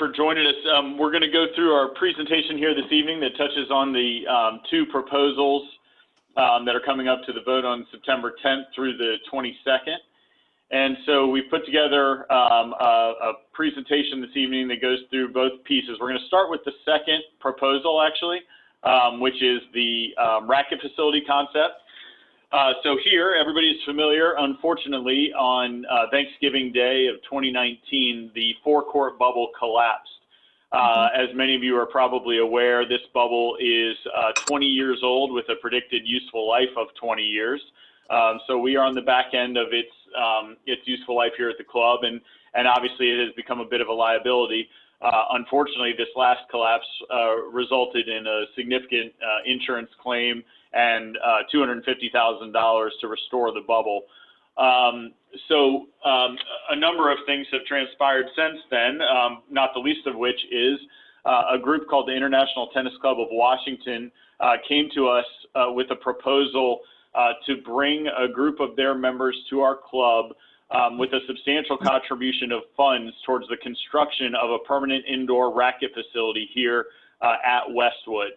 for joining us. We're going to go through our presentation here this evening that touches on the two proposals that are coming up to the vote on September 10th through the 22nd. And so we put together a presentation this evening that goes through both pieces. We're going to start with the second proposal, actually, which is the racket facility concept. So here, everybody is familiar. Unfortunately, on Thanksgiving Day of 2019, the forecourt bubble collapsed. As many of you are probably aware, this bubble is 20 years old with a predicted useful life of 20 years. So we are on the back end of its useful life here at the club, and obviously it has become a bit of a liability. Unfortunately, this last collapse resulted in a significant insurance claim and $250,000 to restore the bubble. So a number of things have transpired since then, not the least of which is a group called the International Tennis Club of Washington came to us with a proposal to bring a group of their members to our club with a substantial contribution of funds towards the construction of a permanent indoor racket facility here at Westwood.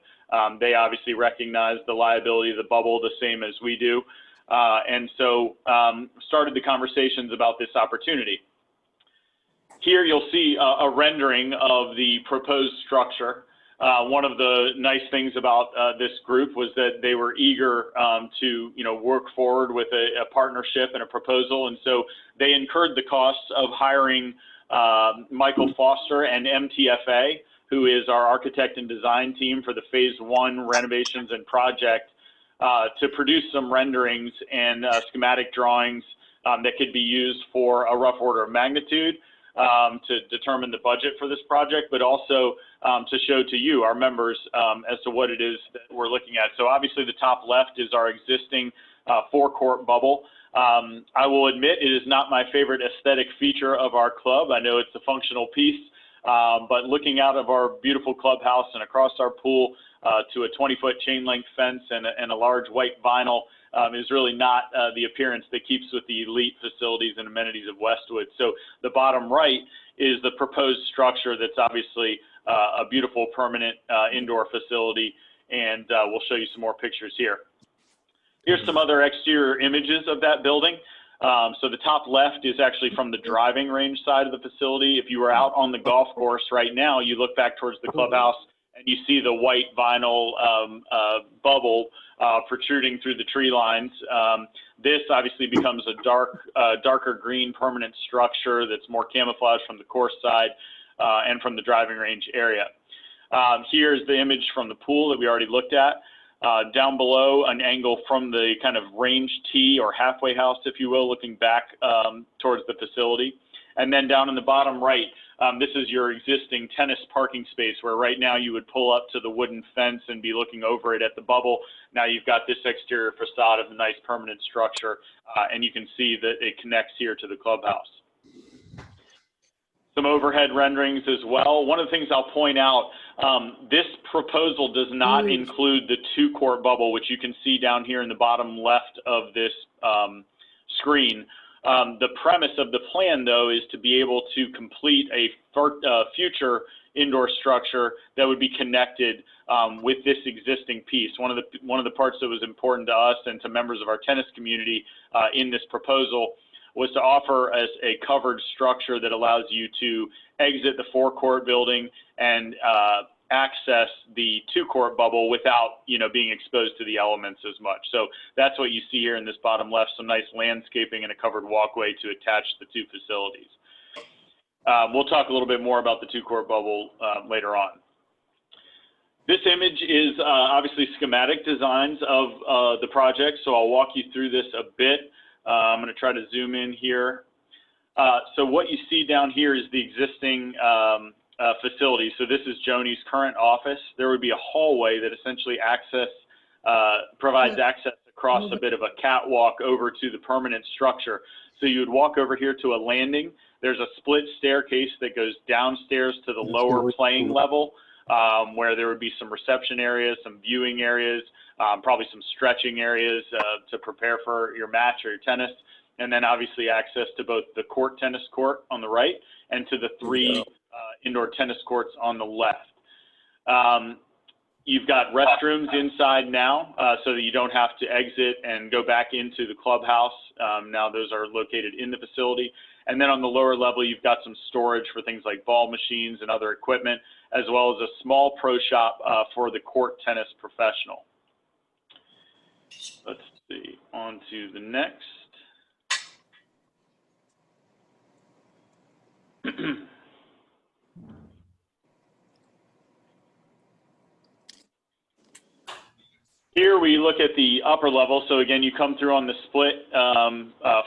They obviously recognize the liability of the bubble the same as we do, and so started the conversations about this opportunity. Here you'll see a rendering of the proposed structure. One of the nice things about this group was that they were eager to work forward with a partnership and a proposal, and so they incurred the costs of hiring Michael Foster and MTFA, who is our architect and design team for the Phase 1 renovations and project, to produce some renderings and schematic drawings that could be used for a rough order of magnitude to determine the budget for this project, but also to show to you, our members, as to what it is that we're looking at. So obviously the top left is our existing forecourt bubble. I will admit it is not my favorite aesthetic feature of our club. I know it's a functional piece, but looking out of our beautiful clubhouse and across our pool to a 20-foot chain link fence and a large white vinyl is really not the appearance that keeps with the elite facilities and amenities of Westwood. So the bottom right is the proposed structure that's obviously a beautiful permanent indoor facility, and we'll show you some more pictures here. Here's some other exterior images of that building. So the top left is actually from the driving range side of the facility. If you were out on the golf course right now, you look back towards the clubhouse and you see the white vinyl bubble protruding through the tree lines. This obviously becomes a darker green permanent structure that's more camouflaged from the course side and from the driving range area. Here's the image from the pool that we already looked at. Down below, an angle from the kind of range tee or halfway house, if you will, looking back towards the facility. And then down in the bottom right, this is your existing tennis parking space, where right now you would pull up to the wooden fence and be looking over it at the bubble. Now you've got this exterior facade of the nice permanent structure, and you can see that it connects here to the clubhouse. Some overhead renderings as well. One of the things I'll point out, this proposal does not include the two-court bubble, which you can see down here in the bottom left of this screen. The premise of the plan, though, is to be able to complete a future indoor structure that would be connected with this existing piece. One of the parts that was important to us and to members of our tennis community in this proposal was to offer as a covered structure that allows you to exit the forecourt building and access the two-court bubble without, being exposed to the elements as much. So that's what you see here in this bottom left, some nice landscaping and a covered walkway to attach the two facilities. We'll talk a little bit more about the two-court bubble later on. This image is obviously schematic designs of the project, so I'll walk you through this a bit. I'm going to try to zoom in here. So what you see down here is the existing facility. So this is Joni's current office. There would be a hallway that essentially provides access across a bit of a catwalk over to the permanent structure. So you would walk over here to a landing. There's a split staircase that goes downstairs to the lower playing level, where there would be some reception areas, some viewing areas, probably some stretching areas to prepare for your match or your tennis, and then obviously access to both the tennis court on the right and to the three indoor tennis courts on the left. You've got restrooms inside now, so that you don't have to exit and go back into the clubhouse. Now those are located in the facility. And then on the lower level, you've got some storage for things like ball machines and other equipment, as well as a small pro shop for the court tennis professional. Let's see, on to the next. Here we look at the upper level. So again, you come through on the split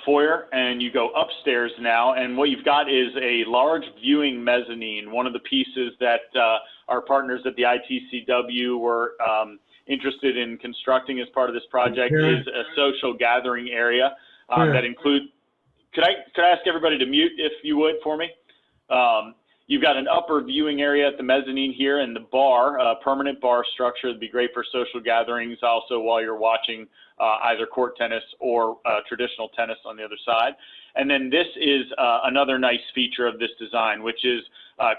foyer and you go upstairs now. And what you've got is a large viewing mezzanine. One of the pieces that our partners at the ITCW were interested in constructing as part of this project is a social gathering area that includes, could I ask everybody to mute if you would for me? You've got an upper viewing area at the mezzanine here, and the bar, a permanent bar structure, would be great for social gatherings, also while you're watching either court tennis or traditional tennis on the other side. And then this is another nice feature of this design, which is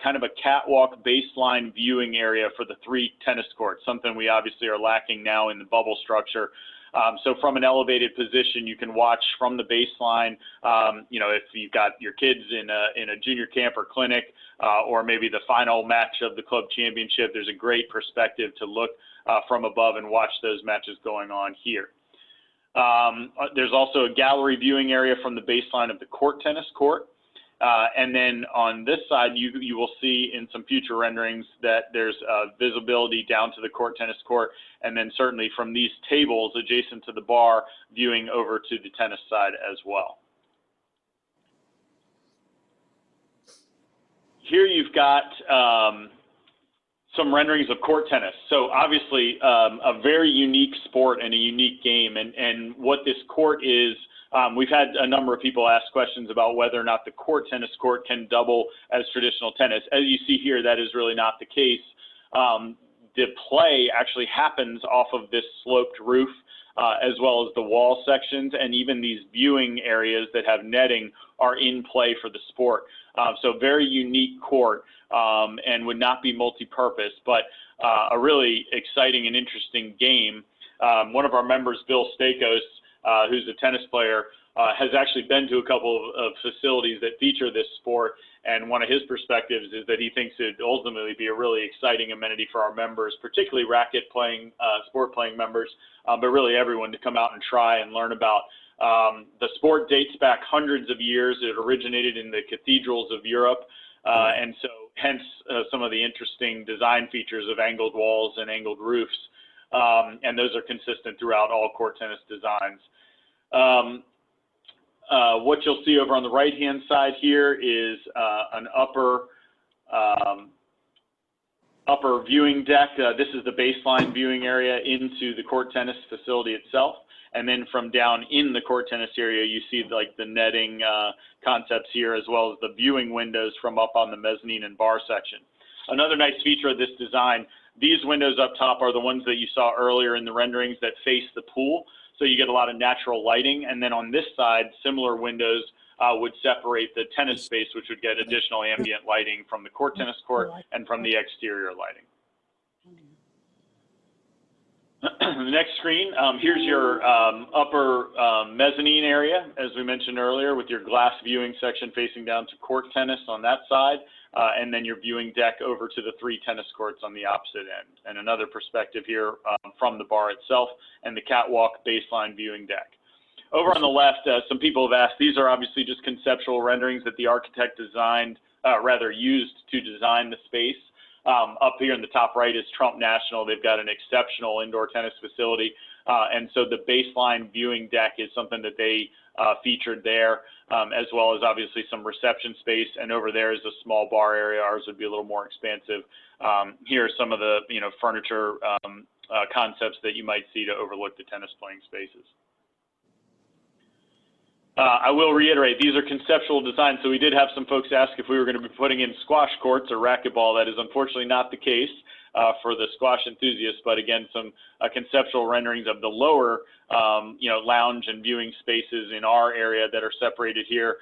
kind of a catwalk baseline viewing area for the 3 tennis courts, something we obviously are lacking now in the bubble structure. So from an elevated position, you can watch from the baseline, you know, if you've got your kids in a junior camp or clinic, or maybe the final match of the club championship, there's a great perspective to look from above and watch those matches going on here. There's also a gallery viewing area from the baseline of the court tennis court. And then on this side, you will see in some future renderings that there's visibility down to the court tennis court, and then certainly from these tables adjacent to the bar, viewing over to the tennis side as well. Here you've got some renderings of court tennis. So obviously a very unique sport and a unique game, and what this court is, we've had a number of people ask questions about whether or not the court tennis court can double as traditional tennis. As you see here, that is really not the case. The play actually happens off of this sloped roof, as well as the wall sections, and even these viewing areas that have netting are in play for the sport. So very unique court, and would not be multi-purpose, but a really exciting and interesting game. One of our members, Bill Stakos, who's a tennis player, has actually been to a couple of facilities that feature this sport, and one of his perspectives is that he thinks it would ultimately be a really exciting amenity for our members, particularly racket playing, sport playing members, but really everyone to come out and try and learn about. The sport dates back hundreds of years. It originated in the cathedrals of Europe, and so hence some of the interesting design features of angled walls and angled roofs, and those are consistent throughout all court tennis designs. What you'll see over on the right-hand side here is an upper viewing deck. This is the baseline viewing area into the court tennis facility itself. And then from down in the court tennis area, you see like the netting concepts here, as well as the viewing windows from up on the mezzanine and bar section. Another nice feature of this design, these windows up top are the ones that you saw earlier in the renderings that face the pool. So you get a lot of natural lighting. And then on this side, similar windows would separate the tennis space, which would get additional ambient lighting from the court tennis court and from the exterior lighting. The next screen, here's your upper mezzanine area, as we mentioned earlier, with your glass viewing section facing down to court tennis on that side, and then your viewing deck over to the 3 tennis courts on the opposite end. And another perspective here from the bar itself and the catwalk baseline viewing deck. Over on the left, some people have asked, these are obviously just conceptual renderings that the architect designed, used to design the space. Up here in the top right is Trump National. They've got an exceptional indoor tennis facility. And so the baseline viewing deck is something that they featured there, as well as obviously some reception space. And over there is a small bar area. Ours would be a little more expansive. Here are some of the furniture concepts that you might see to overlook the tennis playing spaces. I will reiterate, these are conceptual designs, so we did have some folks ask if we were going to be putting in squash courts or racquetball. That is unfortunately not the case. for the squash enthusiasts, but again, some conceptual renderings of the lower, lounge and viewing spaces in our area that are separated here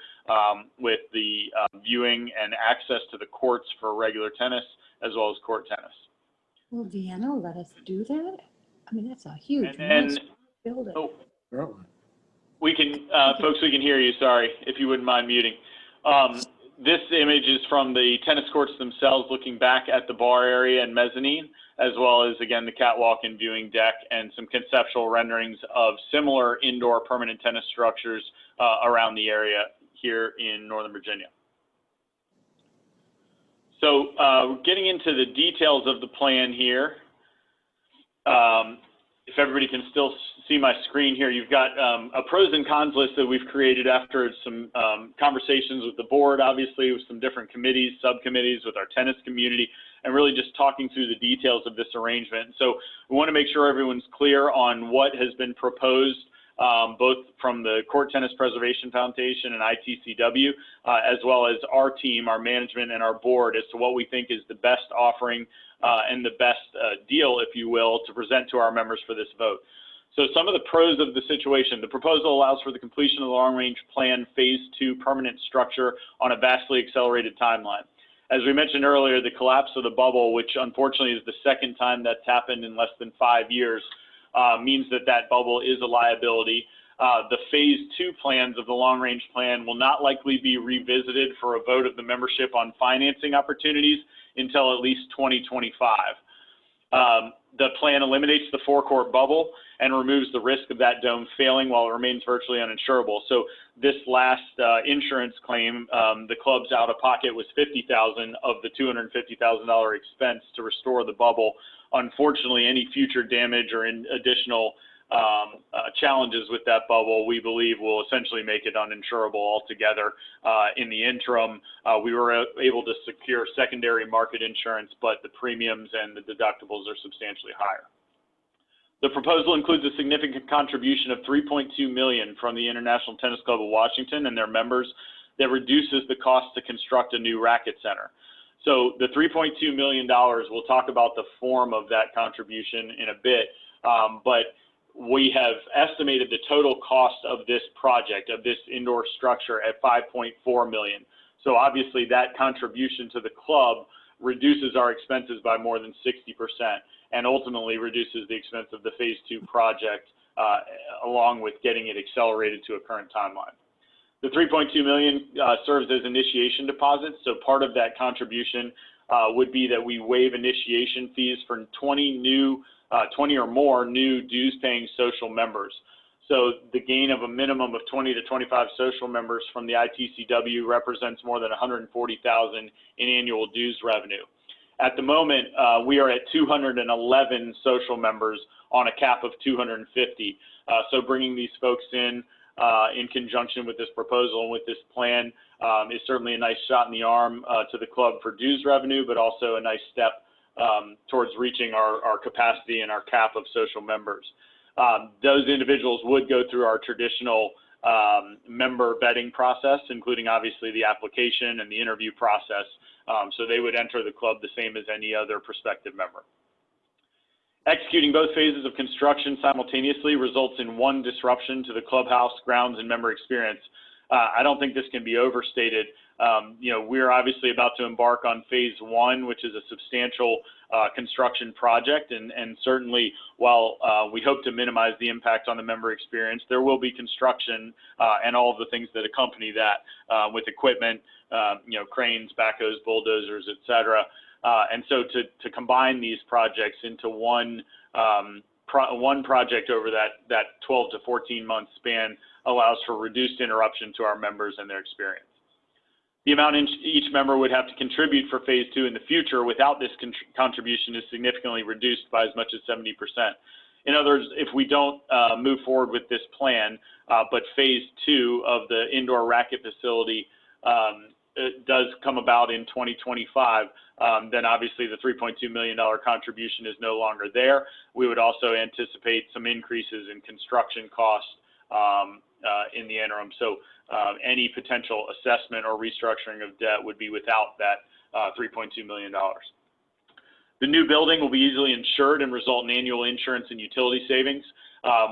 with the viewing and access to the courts for regular tennis as well as court tennis. Will Deanna let us do that? I mean, that's a huge And then, building. oh, we can, folks, we can hear you. Sorry, if you wouldn't mind muting. This image is from the tennis courts themselves, looking back at the bar area and mezzanine, as well as, again, the catwalk and viewing deck, and some conceptual renderings of similar indoor permanent tennis structures around the area here in Northern Virginia. So getting into the details of the plan here, if everybody can still see my screen here, you've got a pros and cons list that we've created after some conversations with the board, obviously, with some different committees, subcommittees, with our tennis community, and really just talking through the details of this arrangement. So we want to make sure everyone's clear on what has been proposed, both from the Court Tennis Preservation Foundation and ITCW, as well as our team, our management, and our board as to what we think is the best offering and the best deal, if you will, to present to our members for this vote. So some of the pros of the situation: the proposal allows for the completion of the long-range plan phase 2 permanent structure on a vastly accelerated timeline. As we mentioned earlier, the collapse of the bubble, which unfortunately is the second time that's happened in less than 5 years, means that that bubble is a liability. The phase 2 plans of the long-range plan will not likely be revisited for a vote of the membership on financing opportunities until at least 2025. The plan eliminates the forecourt bubble and removes the risk of that dome failing while it remains virtually uninsurable. So this last insurance claim, the club's out-of-pocket was $50,000 of the $250,000 expense to restore the bubble. Unfortunately, any future damage or additional challenges with that bubble, we believe, will essentially make it uninsurable altogether. In the interim, we were able to secure secondary market insurance, but the premiums and the deductibles are substantially higher. The proposal includes a significant contribution of $3.2 million from the International Tennis Club of Washington and their members that reduces the cost to construct a new racket center. So the $3.2 million, we'll talk about the form of that contribution in a bit, but we have estimated the total cost of this project, of this indoor structure, at $5.4 million. So obviously that contribution to the club reduces our expenses by more than 60% and ultimately reduces the expense of the phase 2 project along with getting it accelerated to a current timeline. The $3.2 million serves as initiation deposits. So part of that contribution would be that we waive initiation fees for 20 or more new dues-paying social members. So the gain of a minimum of 20 to 25 social members from the ITCW represents more than $140,000 in annual dues revenue. At the moment, we are at 211 social members on a cap of 250. So bringing these folks in conjunction with this proposal and with this plan is certainly a nice shot in the arm to the club for dues revenue, but also a nice step towards reaching our capacity and our cap of social members. Those individuals would go through our traditional member vetting process, including obviously the application and the interview process. So they would enter the club the same as any other prospective member. Executing both phases of construction simultaneously results in one disruption to the clubhouse, grounds, and member experience. I don't think this can be overstated. We're obviously about to embark on phase 1, which is a substantial construction project, and certainly while we hope to minimize the impact on the member experience, there will be construction and all of the things that accompany that with equipment, cranes, backhoes, bulldozers, et cetera. And so to combine these projects into one project over that 12 to 14 month span allows for reduced interruption to our members and their experience. The amount each member would have to contribute for phase 2 in the future without this contribution is significantly reduced by as much as 70%. In other words, if we don't move forward with this plan, but phase 2 of the indoor racket facility does come about in 2025, then obviously the $3.2 million contribution is no longer there. We would also anticipate some increases in construction costs in the interim. So any potential assessment or restructuring of debt would be without that $3.2 million. The new building will be easily insured and result in annual insurance and utility savings.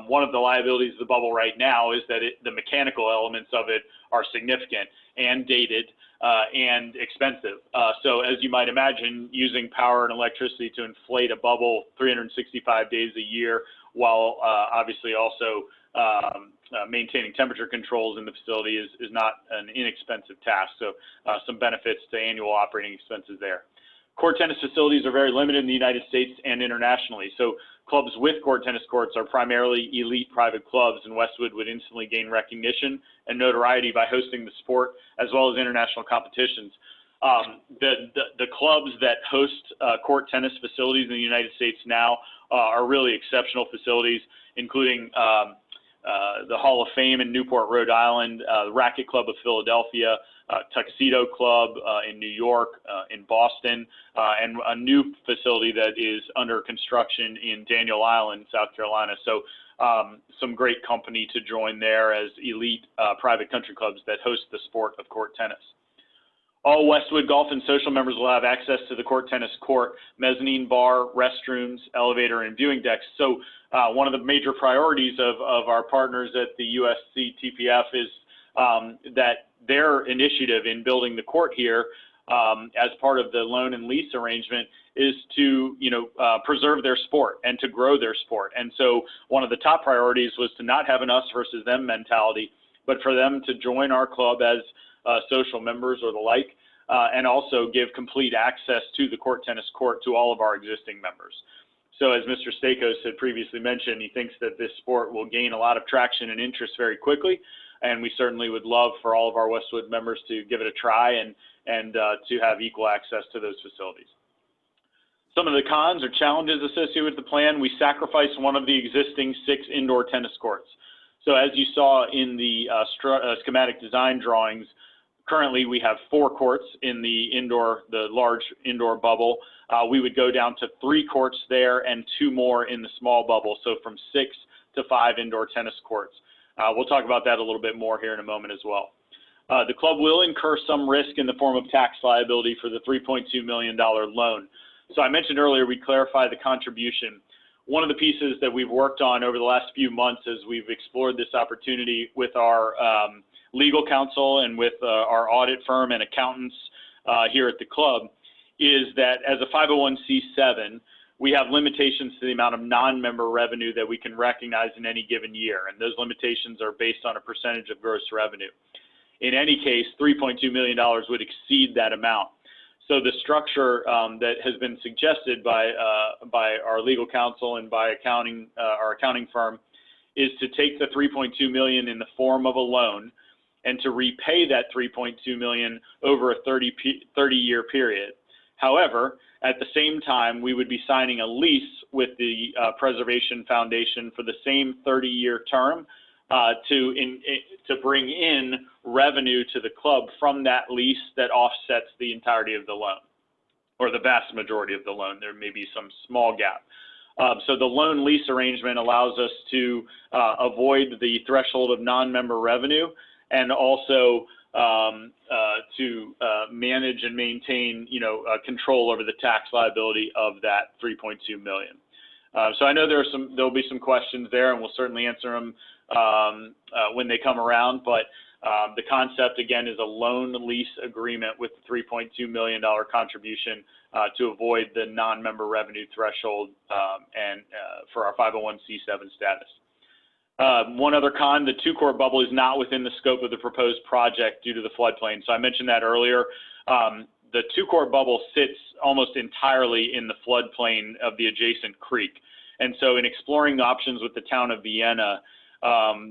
One of the liabilities of the bubble right now is that the mechanical elements of it are significant and dated and expensive. So as you might imagine, using power and electricity to inflate a bubble 365 days a year while obviously also maintaining temperature controls in the facility is not an inexpensive task. So some benefits to annual operating expenses there. Court tennis facilities are very limited in the United States and internationally. So clubs with court tennis courts are primarily elite private clubs, and Westwood would instantly gain recognition and notoriety by hosting the sport as well as international competitions. The clubs that host court tennis facilities in the United States now are really exceptional facilities, including the Hall of Fame in Newport, Rhode Island, the Racquet Club of Philadelphia, Tuxedo Club in New York, in Boston, and a new facility that is under construction in Daniel Island, South Carolina. So some great company to join there as elite private country clubs that host the sport of court tennis. All Westwood Golf and Social members will have access to the court tennis court, mezzanine bar, restrooms, elevator, and viewing decks. So one of the major priorities of our partners at the USC TPF is that their initiative in building the court here as part of the loan and lease arrangement is to, preserve their sport and to grow their sport. And so one of the top priorities was to not have an us versus them mentality, but for them to join our club as social members or the like, and also give complete access to the court tennis court to all of our existing members. So as Mr. Stakos had previously mentioned, he thinks that this sport will gain a lot of traction and interest very quickly, and we certainly would love for all of our Westwood members to give it a try and to have equal access to those facilities. Some of the cons or challenges associated with the plan: we sacrificed one of the existing 6 indoor tennis courts. So as you saw in the schematic design drawings, currently we have 4 courts in the large indoor bubble. We would go down to 3 courts there and 2 more in the small bubble, so from 6 to 5 indoor tennis courts. We'll talk about that a little bit more here in a moment as well. The club will incur some risk in the form of tax liability for the $3.2 million loan. So I mentioned earlier we clarify the contribution. One of the pieces that we've worked on over the last few months as we've explored this opportunity with our legal counsel and with our audit firm and accountants here at the club is that as a 501c7, we have limitations to the amount of non-member revenue that we can recognize in any given year, and those limitations are based on a percentage of gross revenue. In any case, $3.2 million would exceed that amount. So the structure that has been suggested by our legal counsel and by our accounting firm is to take the $3.2 million in the form of a loan and to repay that $3.2 million over a 30-year period. However, at the same time, we would be signing a lease with the Preservation Foundation for the same 30-year term to bring in revenue to the club from that lease that offsets the entirety of the loan, or the vast majority of the loan. There may be some small gap. So the loan lease arrangement allows us to avoid the threshold of non-member revenue and also to manage and maintain, control over the tax liability of that $3.2 million. So I know there'll be some questions there, and we'll certainly answer them when they come around. But the concept again is a loan lease agreement with the $3.2 million contribution to avoid the non-member revenue threshold and for our 501c7 status. One other con: the 2-court bubble is not within the scope of the proposed project due to the floodplain. So I mentioned that earlier. The 2-court bubble sits almost entirely in the floodplain of the adjacent creek. And so in exploring the options with the town of Vienna,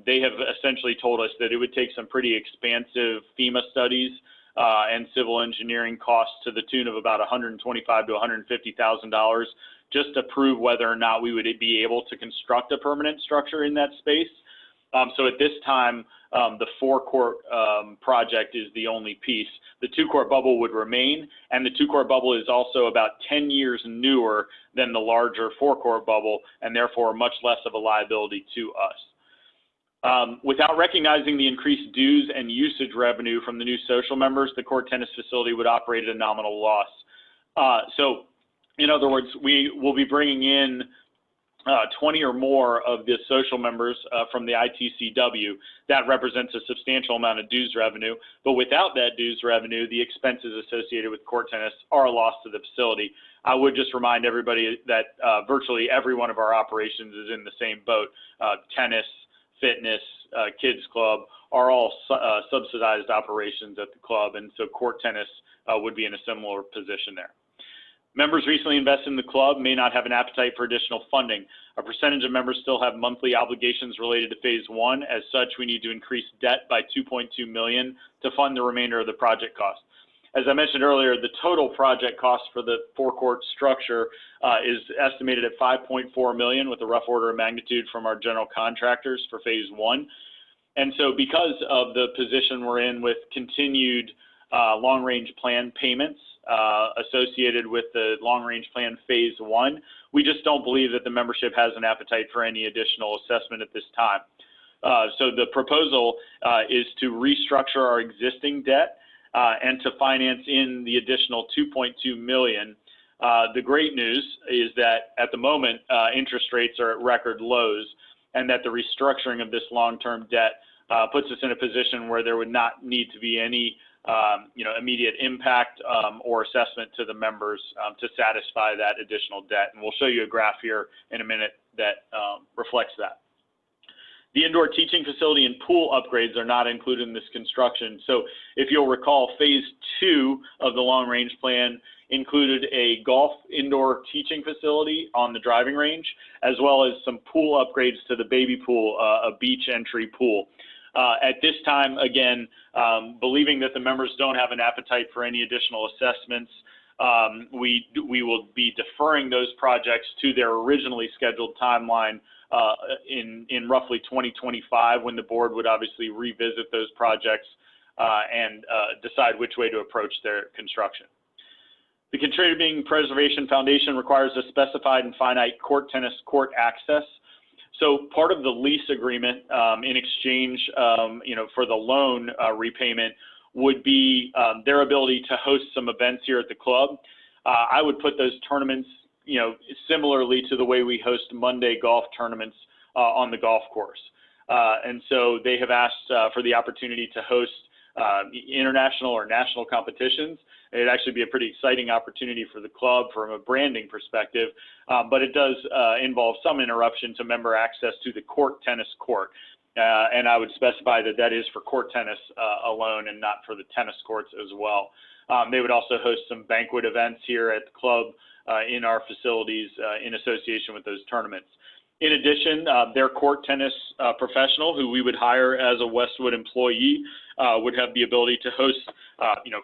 they have essentially told us that it would take some pretty expansive FEMA studies and civil engineering costs to the tune of about $125,000 to $150,000 just to prove whether or not we would be able to construct a permanent structure in that space. So at this time, the 4-court project is the only piece. The 2-court bubble would remain, and the 2-court bubble is also about 10 years newer than the larger 4-court bubble, and therefore much less of a liability to us. Without recognizing the increased dues and usage revenue from the new social members, the court tennis facility would operate at a nominal loss. So In other words, we will be bringing in 20 or more of the social members from the ITCW. That represents a substantial amount of dues revenue, but without that dues revenue, the expenses associated with court tennis are a loss to the facility. I would just remind everybody that virtually every one of our operations is in the same boat. Tennis, fitness, kids club are all subsidized operations at the club, and so court tennis would be in a similar position there. Members recently invested in the club may not have an appetite for additional funding. A percentage of members still have monthly obligations related to phase one. As such, we need to increase debt by $2.2 million to fund the remainder of the project cost. As I mentioned earlier, the total project cost for the forecourt structure is estimated at $5.4 million, with a rough order of magnitude from our general contractors for phase one. And so because of the position we're in with continued long-range plan payments associated with the long-range plan phase one, we just don't believe that the membership has an appetite for any additional assessment at this time. So the proposal is to restructure our existing debt and to finance in the additional $2.2 million. The great news is that at the moment, interest rates are at record lows, and that the restructuring of this long-term debt puts us in a position where there would not need to be any immediate impact or assessment to the members to satisfy that additional debt. And we'll show you a graph here in a minute that reflects that. The indoor teaching facility and pool upgrades are not included in this construction. So if you'll recall, phase two of the long range plan included a golf indoor teaching facility on the driving range, as well as some pool upgrades to the baby pool, a beach entry pool. At this time, again, believing that the members don't have an appetite for any additional assessments, we will be deferring those projects to their originally scheduled timeline in roughly 2025, when the board would obviously revisit those projects and decide which way to approach their construction. The Contributing Preservation Foundation requires a specified and finite court tennis court access. So part of the lease agreement in exchange, for the loan repayment would be their ability to host some events here at the club. I would put those tournaments, similarly to the way we host Monday golf tournaments on the golf course. And so they have asked for the opportunity to host international or national competitions. It'd actually be a pretty exciting opportunity for the club from a branding perspective, but it does involve some interruption to member access to the court tennis court. And I would specify that that is for court tennis alone and not for the tennis courts as well. They would also host some banquet events here at the club in our facilities in association with those tournaments. In addition, their court tennis professional, who we would hire as a Westwood employee, would have the ability to host,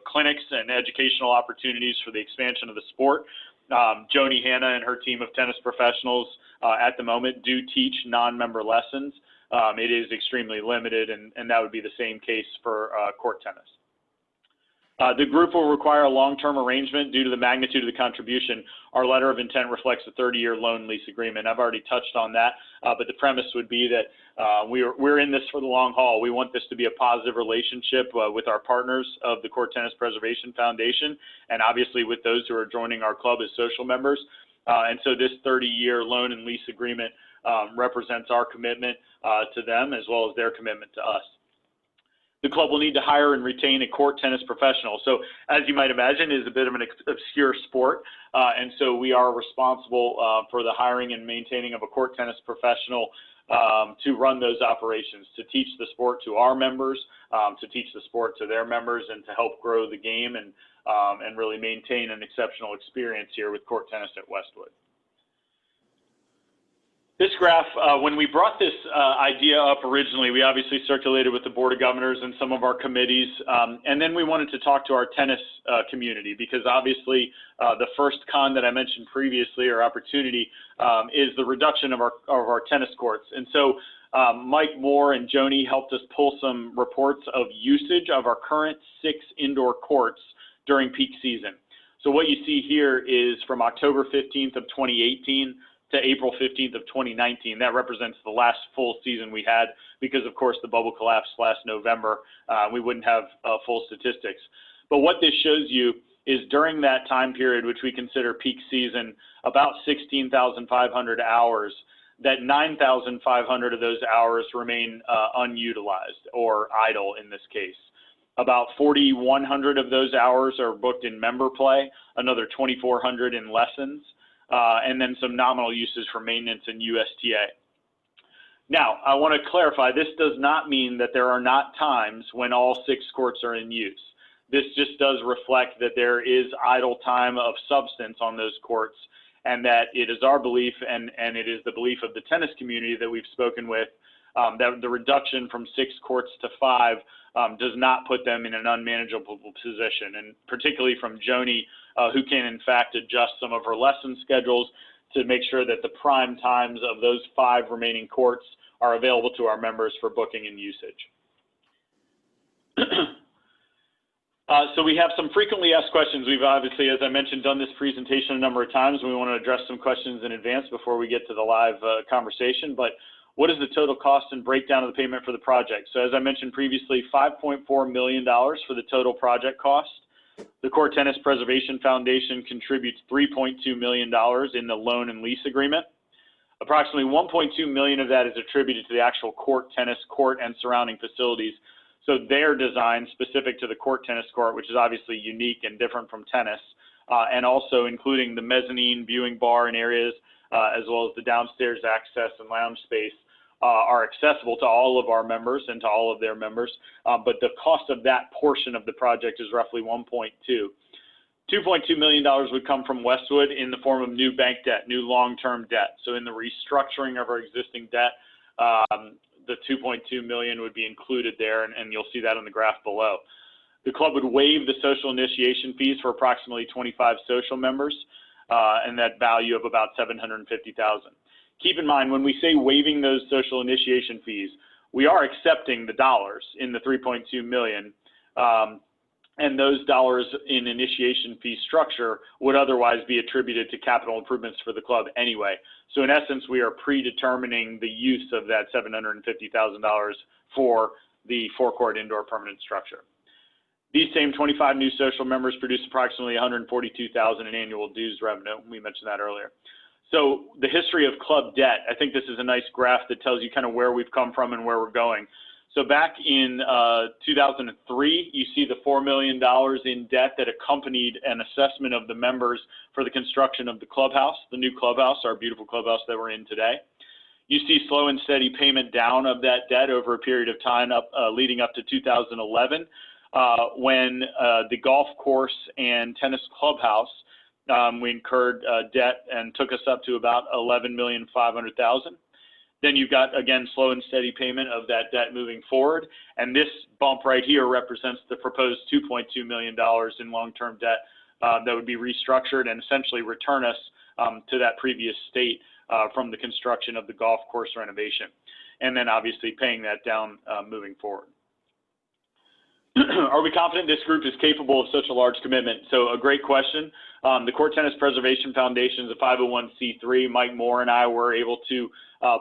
clinics and educational opportunities for the expansion of the sport. Joni Hanna and her team of tennis professionals at the moment do teach non-member lessons. It is extremely limited, and that would be the same case for court tennis. The group will require a long-term arrangement due to the magnitude of the contribution. Our letter of intent reflects a 30-year loan lease agreement. I've already touched on that, but the premise would be that we're in this for the long haul. We want this to be a positive relationship with our partners of the Court Tennis Preservation Foundation, and obviously with those who are joining our club as social members. And so this 30-year loan and lease agreement represents our commitment to them as well as their commitment to us. The club will need to hire and retain a court tennis professional. So as you might imagine, it is a bit of an obscure sport. And so we are responsible for the hiring and maintaining of a court tennis professional to run those operations, to teach the sport to our members, to teach the sport to their members, and to help grow the game and really maintain an exceptional experience here with court tennis at Westwood. This graph, when we brought this idea up originally, we obviously circulated with the Board of Governors and some of our committees, and then we wanted to talk to our tennis community, because obviously the first con that I mentioned previously, or opportunity, is the reduction of our tennis courts. And so Mike Moore and Joni helped us pull some reports of usage of our current 6 indoor courts during peak season. So what you see here is from October 15th of 2018 to April 15th of 2019. That represents the last full season we had, because of course the bubble collapsed last November. We wouldn't have full statistics. But what this shows you is during that time period, which we consider peak season, about 16,500 hours, that 9,500 of those hours remain unutilized or idle in this case. About 4,100 of those hours are booked in member play, another 2,400 in lessons, and then some nominal uses for maintenance and USTA. Now, I want to clarify, this does not mean that there are not times when all 6 courts are in use. This just does reflect that there is idle time of substance on those courts, and that it is our belief, and it is the belief of the tennis community that we've spoken with, that the reduction from 6 courts to 5 does not put them in an unmanageable position, and particularly from Joni, who can in fact adjust some of her lesson schedules to make sure that the prime times of those 5 remaining courts are available to our members for booking and usage. So we have some frequently asked questions. We've obviously, as I mentioned, done this presentation a number of times. We want to address some questions in advance before we get to the live conversation. But what is the total cost and breakdown of the payment for the project? So as I mentioned previously, $5.4 million for the total project cost. The Court Tennis Preservation Foundation contributes $3.2 million in the loan and lease agreement. Approximately $1.2 million of that is attributed to the actual tennis court and surrounding facilities. So their design specific to the court tennis court, which is obviously unique and different from tennis, and also including the mezzanine viewing bar and areas, as well as the downstairs access and lounge space, are accessible to all of our members and to all of their members. But the cost of that portion of the project is roughly $1.2. $2.2 million would come from Westwood in the form of new bank debt, new long-term debt. So in the restructuring of our existing debt, the $2.2 million would be included there, and you'll see that on the graph below. The club would waive the social initiation fees for approximately 25 social members, and that value of about $750,000. Keep in mind, when we say waiving those social initiation fees, we are accepting the dollars in the $3.2 million, and those dollars in initiation fee structure would otherwise be attributed to capital improvements for the club anyway. So in essence, we are predetermining the use of that $750,000 for the forecourt indoor permanent structure. These same 25 new social members produce approximately $142,000 in annual dues revenue. We mentioned that earlier. So the history of club debt, I think this is a nice graph that tells you kind of where we've come from and where we're going. So back in 2003, you see the $4 million in debt that accompanied an assessment of the members for the construction of the clubhouse, the new clubhouse, our beautiful clubhouse that we're in today. You see slow and steady payment down of that debt over a period of time leading up to 2011, when the golf course and tennis clubhouse, we incurred debt and took us up to about $11,500,000. Then you've got, again, slow and steady payment of that debt moving forward. And this bump right here represents the proposed $2.2 million in long-term debt that would be restructured and essentially return us to that previous state from the construction of the golf course renovation. And then obviously paying that down moving forward. Are we confident this group is capable of such a large commitment? So a great question. The Court Tennis Preservation Foundation is a 501c3. Mike Moore and I were able to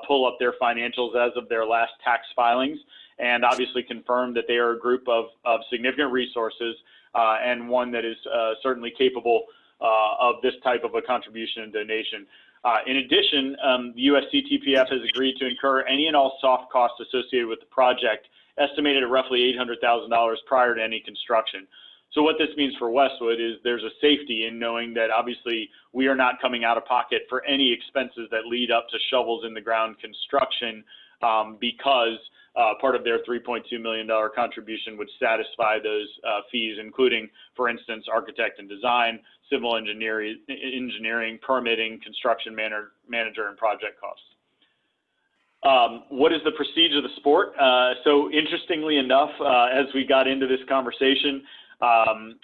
pull up their financials as of their last tax filings and obviously confirm that they are a group of significant resources and one that is certainly capable of this type of a contribution and donation. In addition, the USCTPF has agreed to incur any and all soft costs associated with the project, estimated at roughly $800,000 prior to any construction. So what this means for Westwood is there's a safety in knowing that obviously we are not coming out of pocket for any expenses that lead up to shovels in the ground construction because part of their $3.2 million contribution would satisfy those fees, including, for instance, architect and design, civil engineering, permitting, construction manager, and project costs. What is the prestige of the sport? So interestingly enough, as we got into this conversation,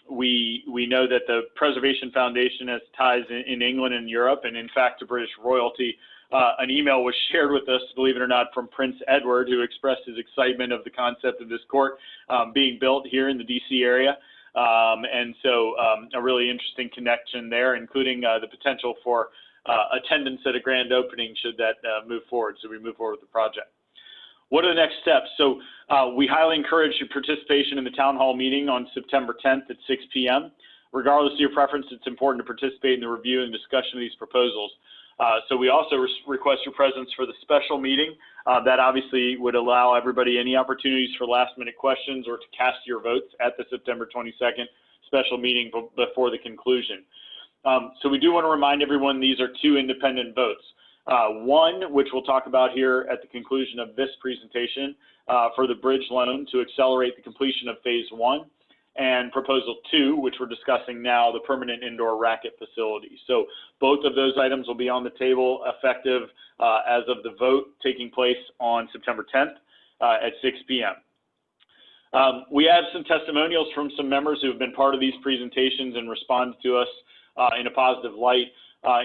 we know that the Preservation Foundation has ties in England and Europe, and in fact to British royalty. An email was shared with us, believe it or not, from Prince Edward, who expressed his excitement of the concept of this court being built here in the DC area. And so a really interesting connection there, including the potential for attendance at a grand opening should that move forward. So we move forward with the project. What are the next steps? So we highly encourage your participation in the town hall meeting on September 10th at 6 p.m. regardless of your preference, it's important to participate in the review and discussion of these proposals. So we also request your presence for the special meeting. That obviously would allow everybody any opportunities for last-minute questions or to cast your votes at the September 22nd special meeting before the conclusion. So we do want to remind everyone these are two independent votes. One, which we'll talk about here at the conclusion of this presentation, for the bridge loan to accelerate the completion of phase 1. And proposal 2, which we're discussing now, the permanent indoor racket facility. So both of those items will be on the table effective as of the vote taking place on September 10th at 6 p.m. We have some testimonials from some members who have been part of these presentations and responded to us in a positive light,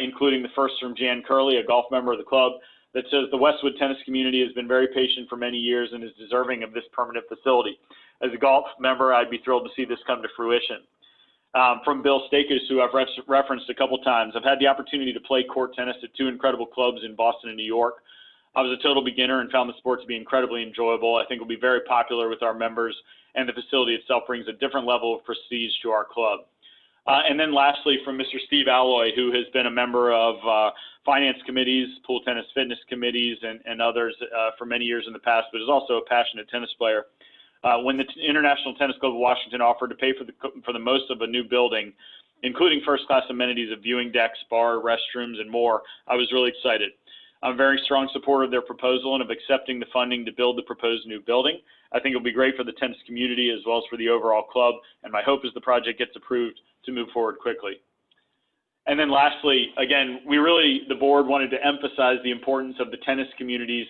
including the first from Jan Curley, a golf member of the club, that says the Westwood tennis community has been very patient for many years and is deserving of this permanent facility. As a golf member, I'd be thrilled to see this come to fruition. From Bill Stakos, who I've referenced a couple times, I've had the opportunity to play court tennis at two incredible clubs in Boston and New York. I was a total beginner and found the sport to be incredibly enjoyable. I think it will be very popular with our members, and the facility itself brings a different level of prestige to our club. And then lastly, from Mr. Steve Alloy, who has been a member of finance committees, pool tennis fitness committees, and others for many years in the past, but is also a passionate tennis player. When the International Tennis Club of Washington offered to pay for the most of a new building, including first-class amenities of viewing decks, bar, restrooms, and more, I was really excited. I'm a very strong supporter of their proposal and of accepting the funding to build the proposed new building. I think it'll be great for the tennis community as well as for the overall club, and my hope is the project gets approved to move forward quickly. And then lastly, again, the board wanted to emphasize the importance of the tennis community's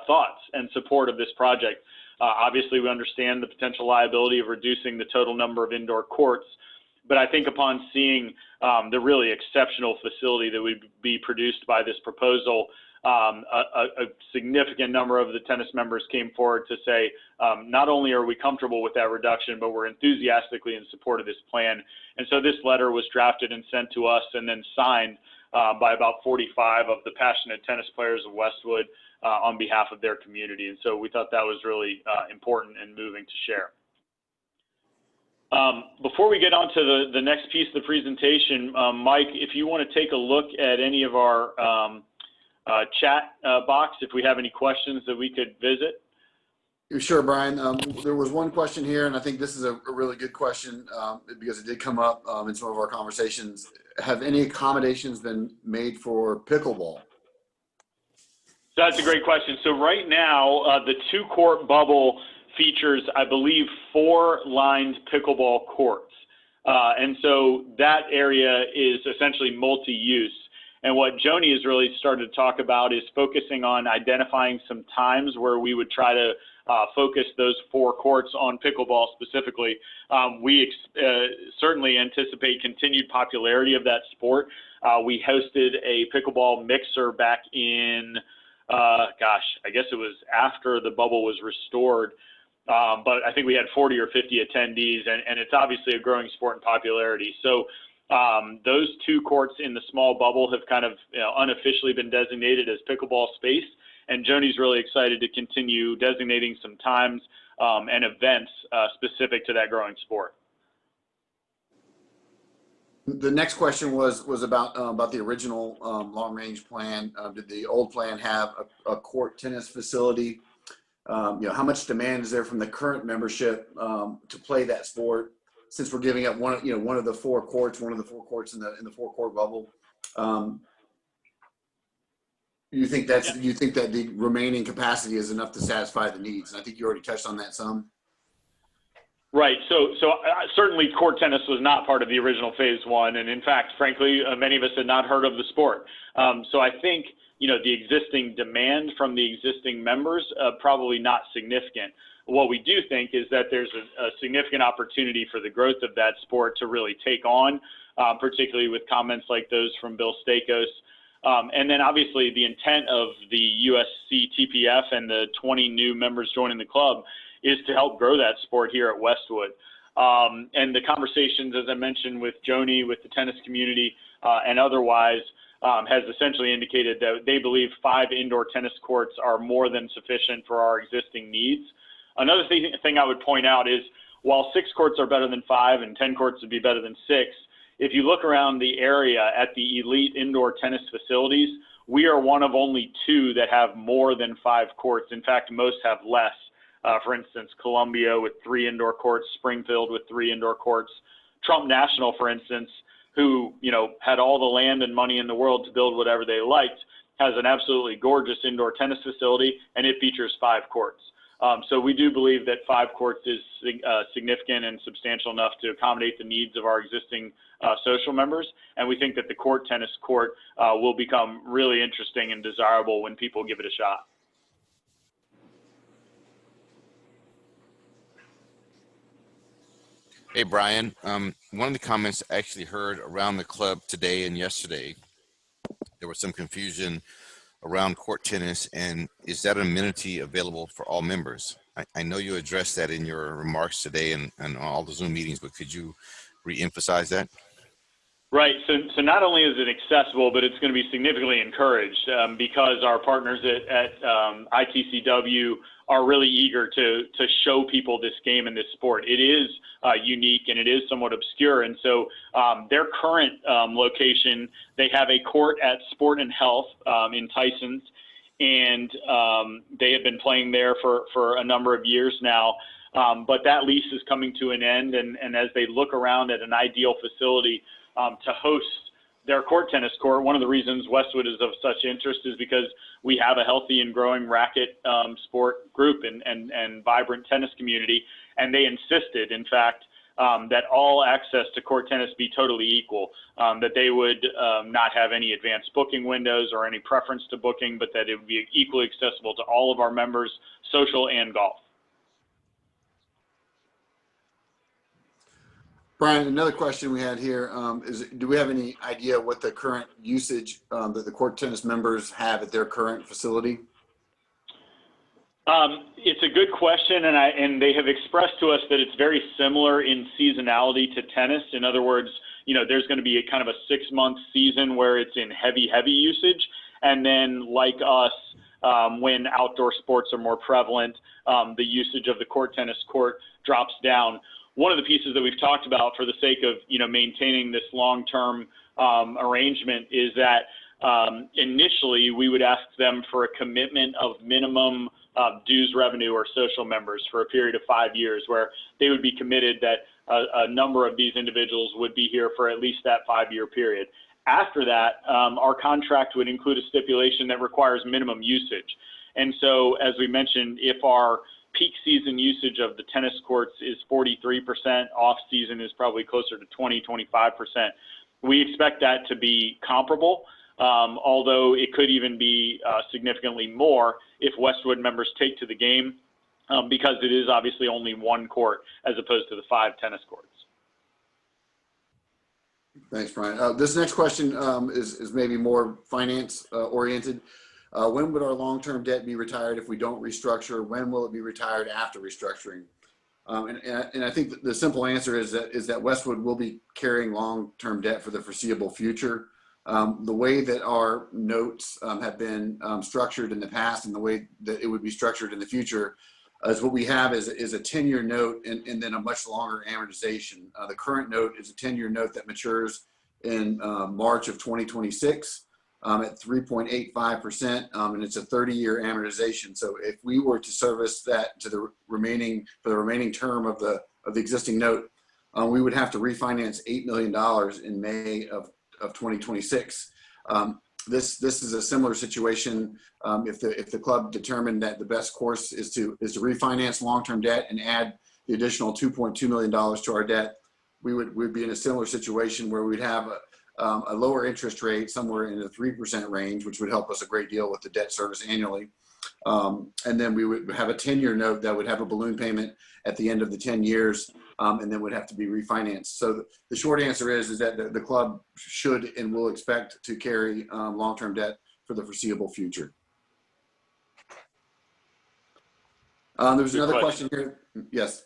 thoughts and support of this project. Obviously, we understand the potential liability of reducing the total number of indoor courts, but I think upon seeing the really exceptional facility that would be produced by this proposal, a significant number of the tennis members came forward to say, not only are we comfortable with that reduction, but we're enthusiastically in support of this plan. And so this letter was drafted and sent to us and then signed by about 45 of the passionate tennis players of Westwood on behalf of their community. And so we thought that was really important and moving to share. Before we get on to the next piece of the presentation, Mike, if you want to take a look at any of our chat box, if we have any questions that we could visit. Sure, Brian. There was one question here, and I think this is a really good question because it did come up in some of our conversations. Have any accommodations been made for pickleball? So that's a great question. So right now, the two-court bubble features, I believe, 4 lined pickleball courts. And so that area is essentially multi-use. And what Joni has really started to talk about is focusing on identifying some times where we would try to focus those 4 courts on pickleball specifically. We certainly anticipate continued popularity of that sport. We hosted a pickleball mixer back in, I guess it was after the bubble was restored. But I think we had 40 or 50 attendees, and it's obviously a growing sport in popularity. So those 2 courts in the small bubble have kind of unofficially been designated as pickleball space, and Joni's really excited to continue designating some times and events specific to that growing sport. The next question was about the original long-range plan. Did the old plan have a court tennis facility? How much demand is there from the current membership to play that sport? Since we're giving up one of the 4 courts in the 4-court bubble, you think that the remaining capacity is enough to satisfy the needs? And I think you already touched on that some. Right. So certainly court tennis was not part of the original phase 1, and in fact, frankly, many of us had not heard of the sport. So I think the existing demand from the existing members probably not significant. What we do think is that there's a significant opportunity for the growth of that sport to really take on, particularly with comments like those from Bill Stakos. And then obviously the intent of the USC TPF and the 20 new members joining the club is to help grow that sport here at Westwood. And the conversations, as I mentioned, with Joni, with the tennis community and otherwise, has essentially indicated that they believe 5 indoor tennis courts are more than sufficient for our existing needs. Another thing I would point out is while 6 courts are better than 5 and 10 courts would be better than 6, if you look around the area at the elite indoor tennis facilities, we are one of only 2 that have more than 5 courts. In fact, most have less. For instance, Columbia with 3 indoor courts, Springfield with 3 indoor courts, Trump National, for instance, who, had all the land and money in the world to build whatever they liked, has an absolutely gorgeous indoor tennis facility, and it features 5 courts. So we do believe that 5 courts is significant and substantial enough to accommodate the needs of our existing social members. And we think that the court tennis court will become really interesting and desirable when people give it a shot. Hey, Brian. One of the comments I actually heard around the club today and yesterday, there was some confusion around court tennis, and is that amenity available for all members? I know you addressed that in your remarks today and all the Zoom meetings, but could you re-emphasize that? Right. So not only is it accessible, but it's going to be significantly encouraged because our partners at ITCW are really eager to show people this game and this sport. It is unique and it is somewhat obscure. And so their current location, they have a court at Sport and Health in Tysons, and they have been playing there for a number of years now. But that lease is coming to an end, and as they look around at an ideal facility to host their court tennis court, one of the reasons Westwood is of such interest is because we have a healthy and growing racket sport group and vibrant tennis community. And they insisted, in fact, that all access to court tennis be totally equal, that they would not have any advanced booking windows or any preference to booking, but that it would be equally accessible to all of our members, social and golf. Brian, another question we had here is, do we have any idea what the current usage that the court tennis members have at their current facility? It's a good question, and they have expressed to us that it's very similar in seasonality to tennis. In other words, there's going to be a kind of a 6-month season where it's in heavy usage, and then like us, when outdoor sports are more prevalent, the usage of the court tennis court drops down. One of the pieces that we've talked about for the sake of maintaining this long-term arrangement is that initially we would ask them for a commitment of minimum dues revenue or social members for a period of 5 years, where they would be committed that a number of these individuals would be here for at least that 5-year period. After that, our contract would include a stipulation that requires minimum usage. And so, as we mentioned, if our peak season usage of the tennis courts is 43%, off season is probably closer to 20–25%. We expect that to be comparable, although it could even be significantly more if Westwood members take to the game, because it is obviously only 1 court as opposed to the 5 tennis courts. Thanks, Brian. This next question is maybe more finance oriented. When would our long-term debt be retired if we don't restructure? When will it be retired after restructuring? And I think the simple answer is that Westwood will be carrying long-term debt for the foreseeable future. The way that our notes have been structured in the past and the way that it would be structured in the future is what we have is a 10-year note and then a much longer amortization. The current note is a 10-year note that matures in March of 2026. At 3.85%, and it's a 30-year amortization. So if we were to service that to the remaining term of the existing note, we would have to refinance $8 million in May of 2026. This is a similar situation. If the club determined that the best course is to refinance long-term debt and add the additional $2.2 million to our debt, we'd be in a similar situation where we'd have a lower interest rate somewhere in the 3% range, which would help us a great deal with the debt service annually. And then we would have a 10-year note that would have a balloon payment at the end of the 10 years, and then would have to be refinanced. So the short answer is that the club should and will expect to carry long-term debt for the foreseeable future. There's another question here. Yes.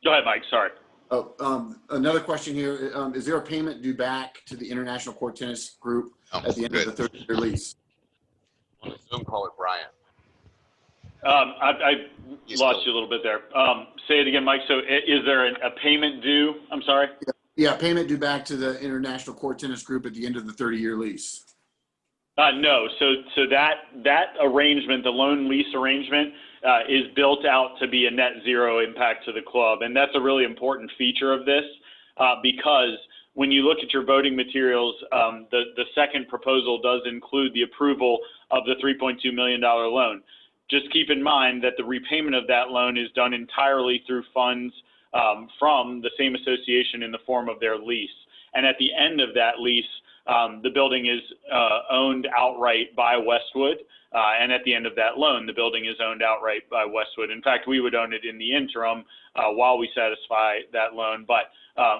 Go ahead, Mike. Sorry. Oh, another question here. Is there a payment due back to the International Court Tennis Group at the end of the 30-year lease? On the Zoom call with Brian. I lost you a little bit there. Say it again, Mike. So is there a payment due? I'm sorry? Yeah, payment due back to the International Court Tennis Group at the end of the 30-year lease. No, so that arrangement, the loan lease arrangement, is built out to be a net zero impact to the club, and that's a really important feature of this because when you look at your voting materials, the second proposal does include the approval of the $3.2 million loan. Just keep in mind that the repayment of that loan is done entirely through funds from the same association in the form of their lease, and at the end of that lease, the building is owned outright by Westwood, and at the end of that loan, the building is owned outright by Westwood. In fact, we would own it in the interim while we satisfy that loan, but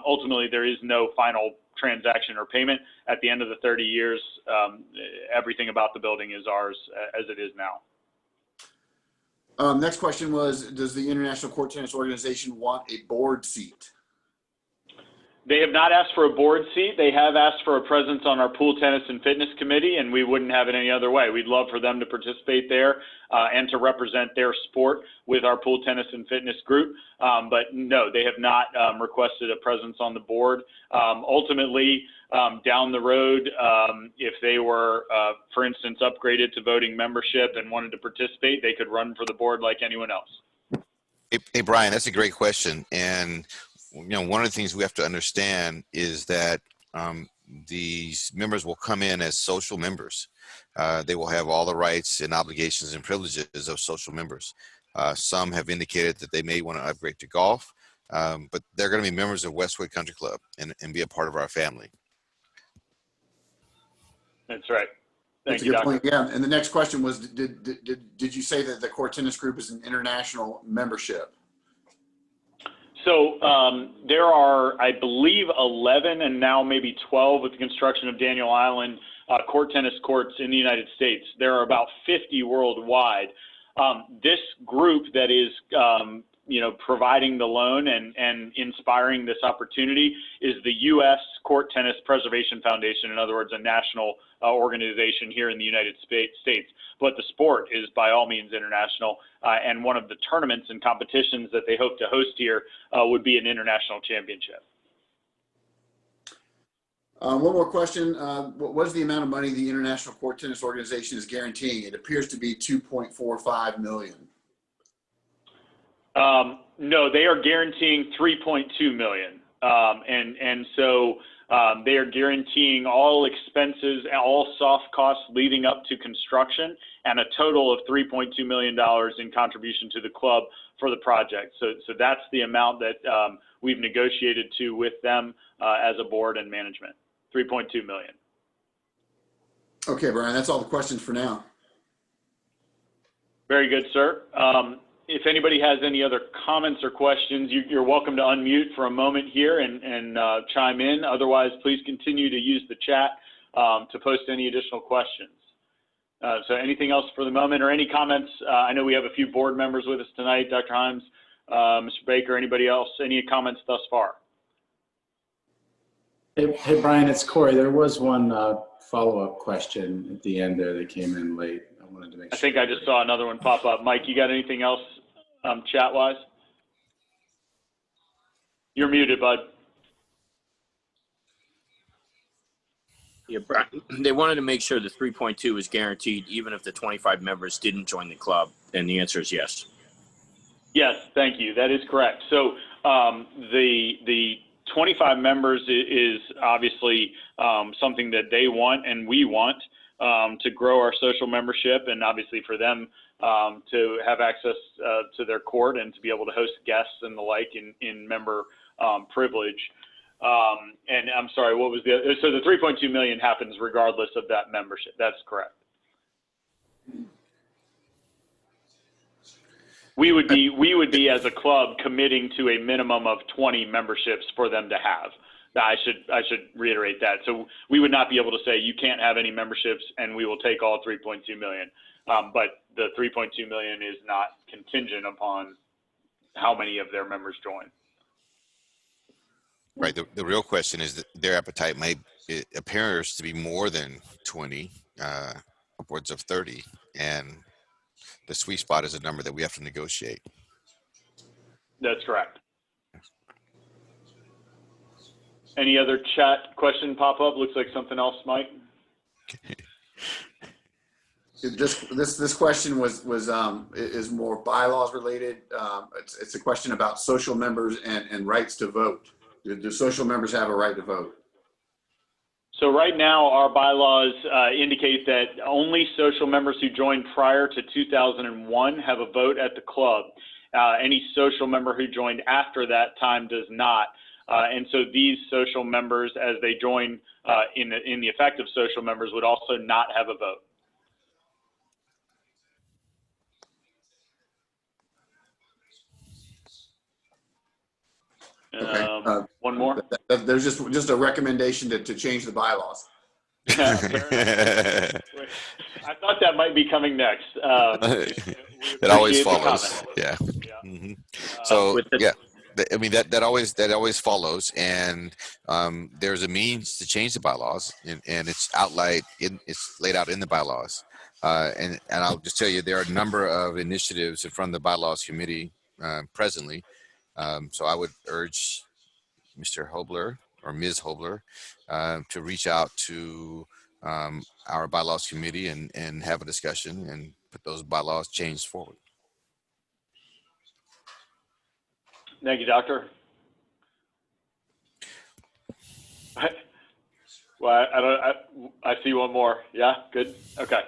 ultimately there is no final transaction or payment. At the end of the 30 years, everything about the building is ours as it is now. Next question was, does the International Court Tennis Organization want a board seat? They have not asked for a board seat. They have asked for a presence on our pool tennis and fitness committee, and we wouldn't have it any other way. We'd love for them to participate there and to represent their sport with our pool tennis and fitness group. But no, they have not requested a presence on the board. Ultimately, down the road, if they were, for instance, upgraded to voting membership and wanted to participate, they could run for the board like anyone else. Hey, Brian, that's a great question. And one of the things we have to understand is that these members will come in as social members. They will have all the rights and obligations and privileges of social members. Some have indicated that they may want to upgrade to golf, but they're going to be members of Westwood Country Club and be a part of our family. That's right. That's a good point. Yeah, and the next question was, did you say that the Court Tennis Group is an international membership? So there are, I believe, 11 and now maybe 12 with the construction of Daniel Island court tennis courts in the United States. There are about 50 worldwide. This group that is, providing the loan and inspiring this opportunity is the U.S. Court Tennis Preservation Foundation. In other words, a national organization here in the United States. But the sport is by all means international, and one of the tournaments and competitions that they hope to host here would be an international championship. One more question. What was the amount of money the International Court Tennis Organization is guaranteeing? It appears to be $2.45 million. No, they are guaranteeing $3.2 million. And so they are guaranteeing all expenses, all soft costs leading up to construction, and a total of $3.2 million in contribution to the club for the project. So that's the amount that we've negotiated to with them as a board and management, $3.2 million. Okay, Brian, that's all the questions for now. Very good, sir. If anybody has any other comments or questions, you're welcome to unmute for a moment here and chime in. Otherwise, please continue to use the chat to post any additional questions. So anything else for the moment or any comments? I know we have a few board members with us tonight, Dr. Himes, Mr. Baker, anybody else? Any comments thus far? Hey, Brian, it's Corey. There was one follow-up question at the end there that came in late. I wanted to make sure. I think I just saw another one pop up. Mike, you got anything else chat-wise? You're muted, bud. Yeah, Brian, they wanted to make sure the 3.2 was guaranteed even if the 25 members didn't join the club, and the answer is yes. Yes, thank you. That is correct. So the 25 members is obviously something that they want and we want to grow our social membership, and obviously for them to have access to their court and to be able to host guests and the like in member privilege. And I'm sorry, what was so the 3.2 million happens regardless of that membership. That's correct. We would be as a club committing to a minimum of 20 memberships for them to have. I should reiterate that. So we would not be able to say you can't have any memberships and we will take all 3.2 million. But the 3.2 million is not contingent upon how many of their members join. Right. The real question is that their appetite it appears to be more than 20, upwards of 30. And the sweet spot is a number that we have to negotiate. That's correct. Any other chat question pop up? Looks like something else, Mike. This question is more bylaws related. It's a question about social members and rights to vote. Do social members have a right to vote? So right now, our bylaws indicate that only social members who joined prior to 2001 have a vote at the club. Any social member who joined after that time does not. And so these social members, as they join in the effect of social members, would also not have a vote. Okay. One more. There's just a recommendation to change the bylaws. Fair enough. I thought that might be coming next. It always Appreciate the follows. comment. Yeah. Yeah. Mhm. So with the- yeah, I mean that always follows, and there's a means to change the bylaws, and it's it's laid out in the bylaws, and I'll just tell you there are a number of initiatives in front of the bylaws committee presently. So I would urge Mr. Hobler or Ms. Hobler to reach out to our bylaws committee and have a discussion and put those bylaws changed forward. Thank you, Doctor. Well, I see one more. Yeah, good. Okay.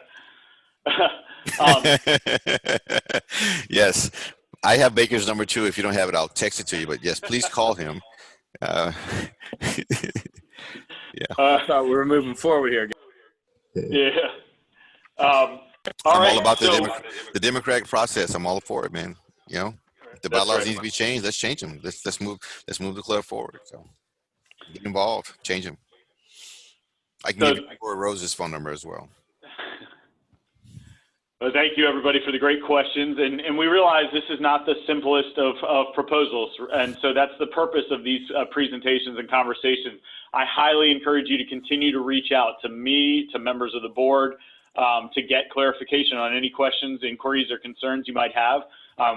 Yes, I have Baker's number too. If you don't have it, I'll text it to you. But yes, please call him. I thought we were moving forward here. Yeah. All I'm right. all about So, the democratic process. I'm all for it, man. You know, if the That's bylaws right. need to be changed, let's change them. Let's move the club forward. So get involved, change them. I can So- give you Roy Rose's phone number as well. Well, thank you, everybody, for the great questions. And we realize this is not the simplest of proposals. And so that's the purpose of these presentations and conversations. I highly encourage you to continue to reach out to me, to members of the board, to get clarification on any questions, inquiries, or concerns you might have.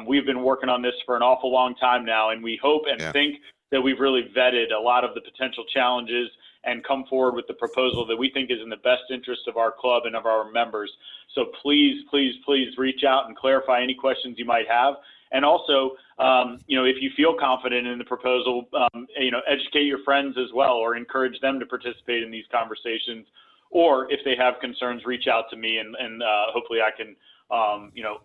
We've been working on this for an awful long time now, and we hope and think that we've really vetted a lot of the potential challenges and come forward with the proposal that we think is in the best interest of our club and of our members. So please, please, please reach out and clarify any questions you might have. And also, if you feel confident in the proposal, educate your friends as well, or encourage them to participate in these conversations. Or if they have concerns, reach out to me, and hopefully I can,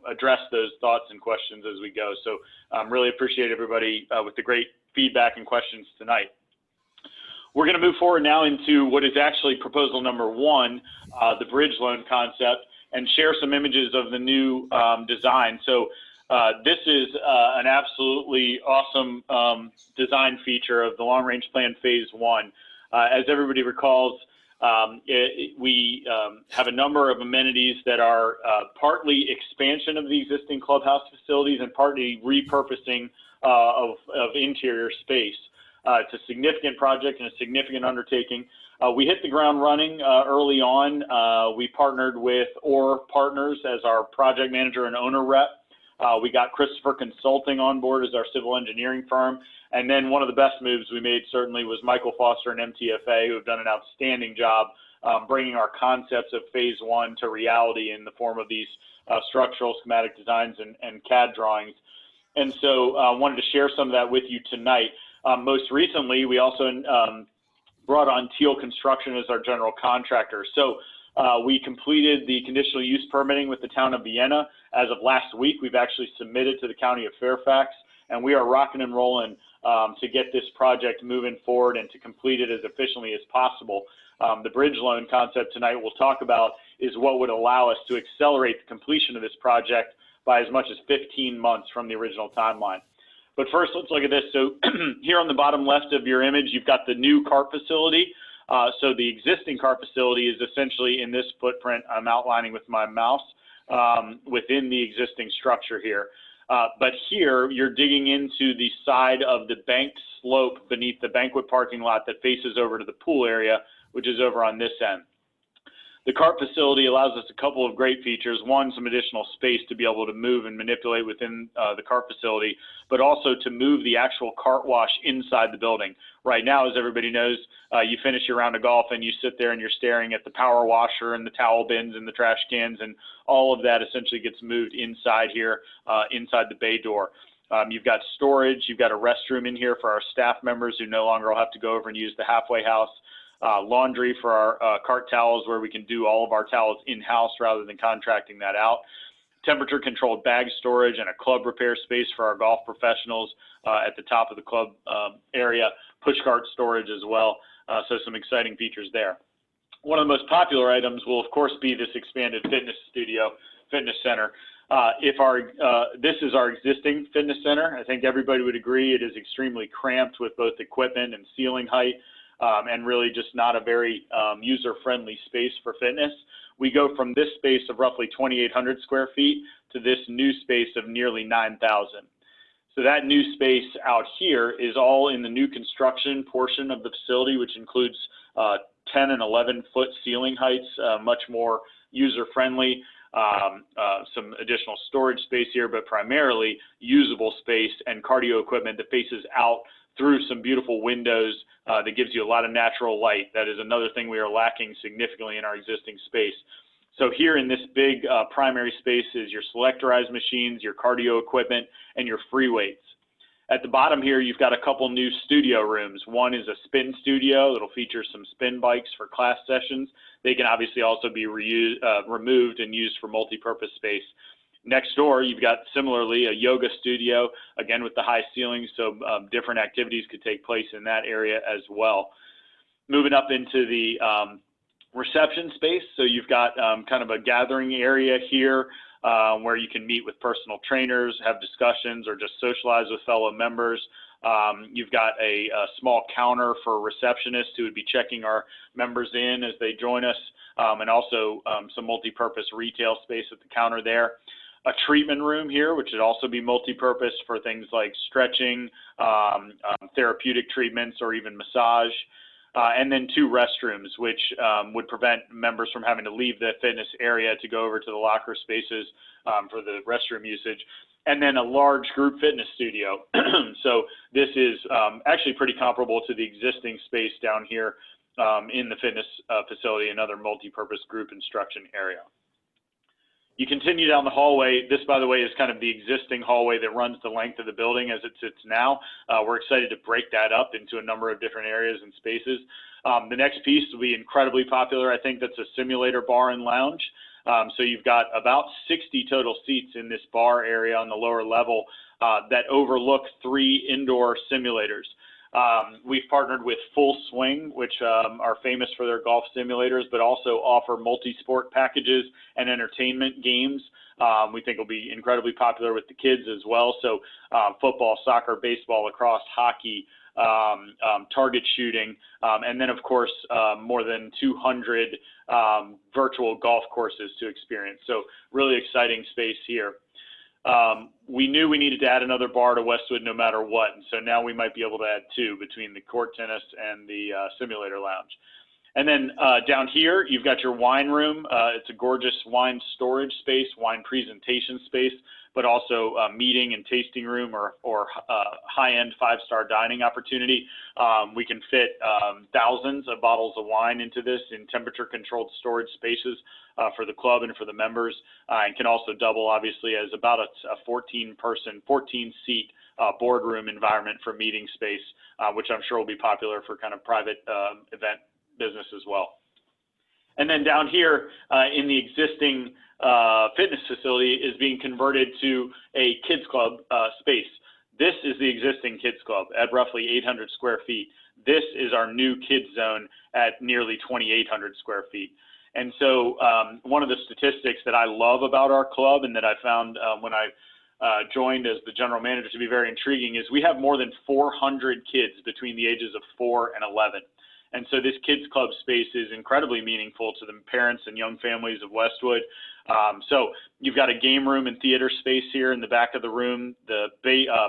address those thoughts and questions as we go. So really appreciate everybody with the great feedback and questions tonight. We're going to move forward now into what is actually proposal number 1, the bridge loan concept, and share some images of the new design. So this is an absolutely awesome design feature of the Long Range Plan Phase 1. As everybody recalls, we have a number of amenities that are partly expansion of the existing clubhouse facilities and partly repurposing of interior space. It's a significant project and a significant undertaking. We hit the ground running early on. We partnered with Orr Partners as our project manager and owner rep. We got Christopher Consulting on board as our civil engineering firm. And then one of the best moves we made certainly was Michael Foster and MTFA, who have done an outstanding job bringing our concepts of Phase 1 to reality in the form of these structural schematic designs and CAD drawings. And so I wanted to share some of that with you tonight. Most recently, we also brought on Teal Construction as our general contractor. So we completed the conditional use permitting with the town of Vienna. As of last week, we've actually submitted to the county of Fairfax, and we are rocking and rolling to get this project moving forward and to complete it as efficiently as possible. The bridge loan concept tonight we'll talk about is what would allow us to accelerate the completion of this project by as much as 15 months from the original timeline. But first, let's look at this. So here on the bottom left of your image, you've got the new cart facility. So the existing cart facility is essentially in this footprint I'm outlining with my mouse within the existing structure here. But here, you're digging into the side of the banked slope beneath the banquet parking lot that faces over to the pool area, which is over on this end. The cart facility allows us a couple of great features. One, some additional space to be able to move and manipulate within the cart facility, but also to move the actual cart wash inside the building. Right now, as everybody knows, you finish your round of golf and you sit there and you're staring at the power washer and the towel bins and the trash cans, and all of that essentially gets moved inside here, inside the bay door. You've got storage, you've got a restroom in here for our staff members who no longer will have to go over and use the halfway house. Laundry for our cart towels, where we can do all of our towels in-house rather than contracting that out. Temperature controlled bag storage and a club repair space for our golf professionals at the top of the club area. Push cart storage as well. So some exciting features there. One of the most popular items will of course be this expanded fitness center. This is our existing fitness center. I think everybody would agree it is extremely cramped with both equipment and ceiling height. And really just not a very user-friendly space for fitness. We go from this space of roughly 2,800 square feet to this new space of nearly 9,000. So that new space out here is all in the new construction portion of the facility, which includes 10 and 11-foot ceiling heights, much more user-friendly. Some additional storage space here, but primarily usable space and cardio equipment that faces out through some beautiful windows that gives you a lot of natural light. That is another thing we are lacking significantly in our existing space. So here in this big primary space is your selectorized machines, your cardio equipment, and your free weights. At the bottom here, you've got a couple new studio rooms. One is a spin studio that'll feature some spin bikes for class sessions. They can obviously also be removed and used for multi-purpose space. Next door, you've got similarly a yoga studio, again with the high ceilings, so different activities could take place in that area as well. Moving up into the reception space, so you've got kind of a gathering area here where you can meet with personal trainers, have discussions, or just socialize with fellow members. You've got a small counter for receptionists who would be checking our members in as they join us, and also some multi-purpose retail space at the counter there. A treatment room here, which would also be multi-purpose for things like stretching, therapeutic treatments, or even massage. And then 2 restrooms, which would prevent members from having to leave the fitness area to go over to the locker spaces for the restroom usage. And then a large group fitness studio. So this is actually pretty comparable to the existing space down here in the fitness facility, another multi-purpose group instruction area. You continue down the hallway. This, by the way, is kind of the existing hallway that runs the length of the building as it sits now. We're excited to break that up into a number of different areas and spaces. The next piece will be incredibly popular. I think that's a simulator bar and lounge. So you've got about 60 total seats in this bar area on the lower level that overlook 3 indoor simulators. We've partnered with Full Swing, which are famous for their golf simulators, but also offer multi-sport packages and entertainment games. We think will be incredibly popular with the kids as well. So football, soccer, baseball, lacrosse, hockey, target shooting, and then of course more than 200 virtual golf courses to experience. So really exciting space here. We knew we needed to add another bar to Westwood no matter what, and so now we might be able to add 2 between the court tennis and the simulator lounge. And then down here, you've got your wine room. It's a gorgeous wine storage space, wine presentation space, but also a meeting and tasting room or high-end 5-star dining opportunity. We can fit thousands of bottles of wine into this in temperature-controlled storage spaces for the club and for the members, and can also double, obviously, as about a 14-person, 14-seat boardroom environment for meeting space, which I'm sure will be popular for kind of private event business as well. And then down here in the existing fitness facility is being converted to a kids club space. This is the existing kids club at roughly 800 square feet. This is our new kids zone at nearly 2,800 square feet. And so one of the statistics that I love about our club and that I found when I joined as the general manager to be very intriguing is we have more than 400 kids between the ages of 4 and 11. And so this kids club space is incredibly meaningful to the parents and young families of Westwood. So you've got a game room and theater space here in the back of the room, the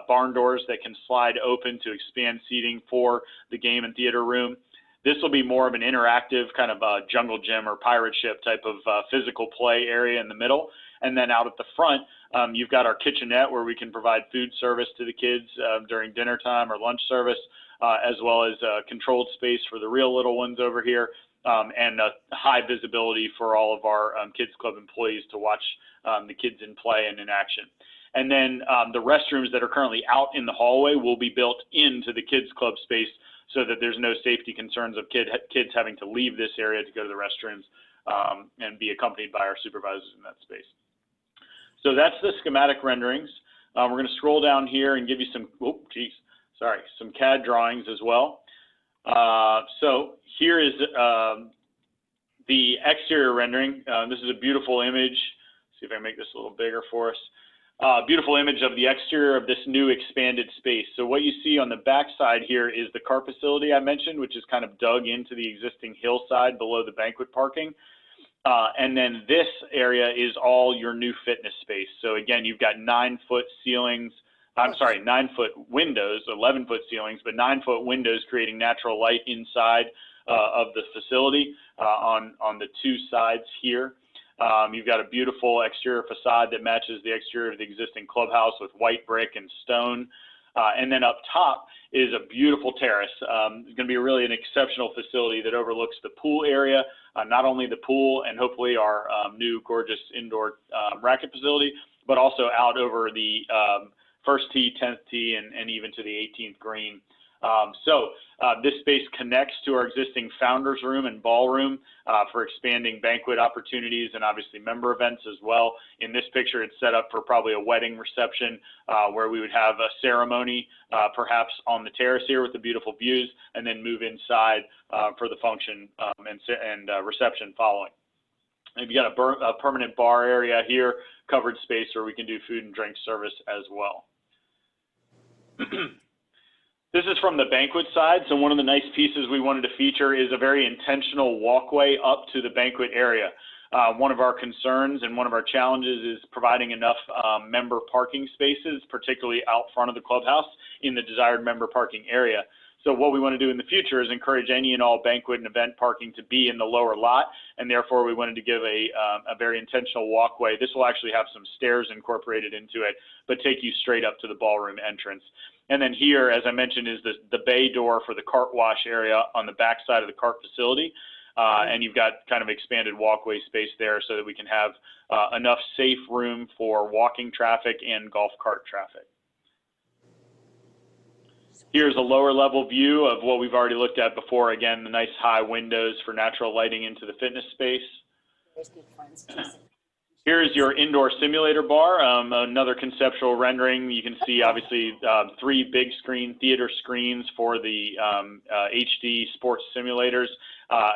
barn doors that can slide open to expand seating for the game and theater room. This will be more of an interactive kind of jungle gym or pirate ship type of physical play area in the middle. And then out at the front, you've got our kitchenette where we can provide food service to the kids during dinner time or lunch service, as well as controlled space for the real little ones over here, and high visibility for all of our Kids Club employees to watch the kids in play and in action. And then the restrooms that are currently out in the hallway will be built into the Kids Club space so that there's no safety concerns of kids having to leave this area to go to the restrooms and be accompanied by our supervisors in that space. So that's the schematic renderings. We're going to scroll down here and give you some, some CAD drawings as well. So here is the exterior rendering. This is a beautiful image. See if I can make this a little bigger for us. Beautiful image of the exterior of this new expanded space. So what you see on the back side here is the cart facility I mentioned, which is kind of dug into the existing hillside below the banquet parking. And then this area is all your new fitness space. So again, you've got 9-foot ceilings, 9-foot windows, 11-foot ceilings, but 9-foot windows creating natural light inside of the facility on the two sides here. You've got a beautiful exterior facade that matches the exterior of the existing clubhouse with white brick and stone. And then up top is a beautiful terrace. It's going to be really an exceptional facility that overlooks the pool area, not only the pool and hopefully our new gorgeous indoor racket facility, but also out over the first tee, 10th tee, and even to the 18th green. This space connects to our existing founders room and ballroom for expanding banquet opportunities and obviously member events as well. In this picture, it's set up for probably a wedding reception where we would have a ceremony perhaps on the terrace here with the beautiful views, and then move inside for the function and reception following. And you've got a permanent bar area here, covered space where we can do food and drink service as well. This is from the banquet side. So one of the nice pieces we wanted to feature is a very intentional walkway up to the banquet area. One of our concerns and one of our challenges is providing enough member parking spaces, particularly out front of the clubhouse in the desired member parking area. So what we want to do in the future is encourage any and all banquet and event parking to be in the lower lot, and therefore we wanted to give a very intentional walkway. This will actually have some stairs incorporated into it, but take you straight up to the ballroom entrance. And then here, as I mentioned, is the bay door for the cart wash area on the back side of the cart facility. And you've got kind of expanded walkway space there so that we can have enough safe room for walking traffic and golf cart traffic. Here's a lower level view of what we've already looked at before. Again, the nice high windows for natural lighting into the fitness space. Here's your indoor simulator bar, another conceptual rendering. You can see obviously 3 big screen theater screens for the HD sports simulators.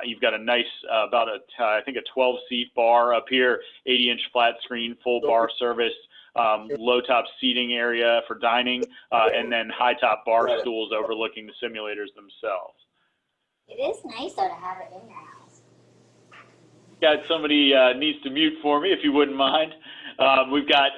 You've got a nice, I think a 12-seat bar up here, 80-inch flat screen, full bar service, low top seating area for dining, and then high top bar stools overlooking the simulators themselves. It is nice though to have it in your house. Got somebody needs to mute for me if you wouldn't mind. We've got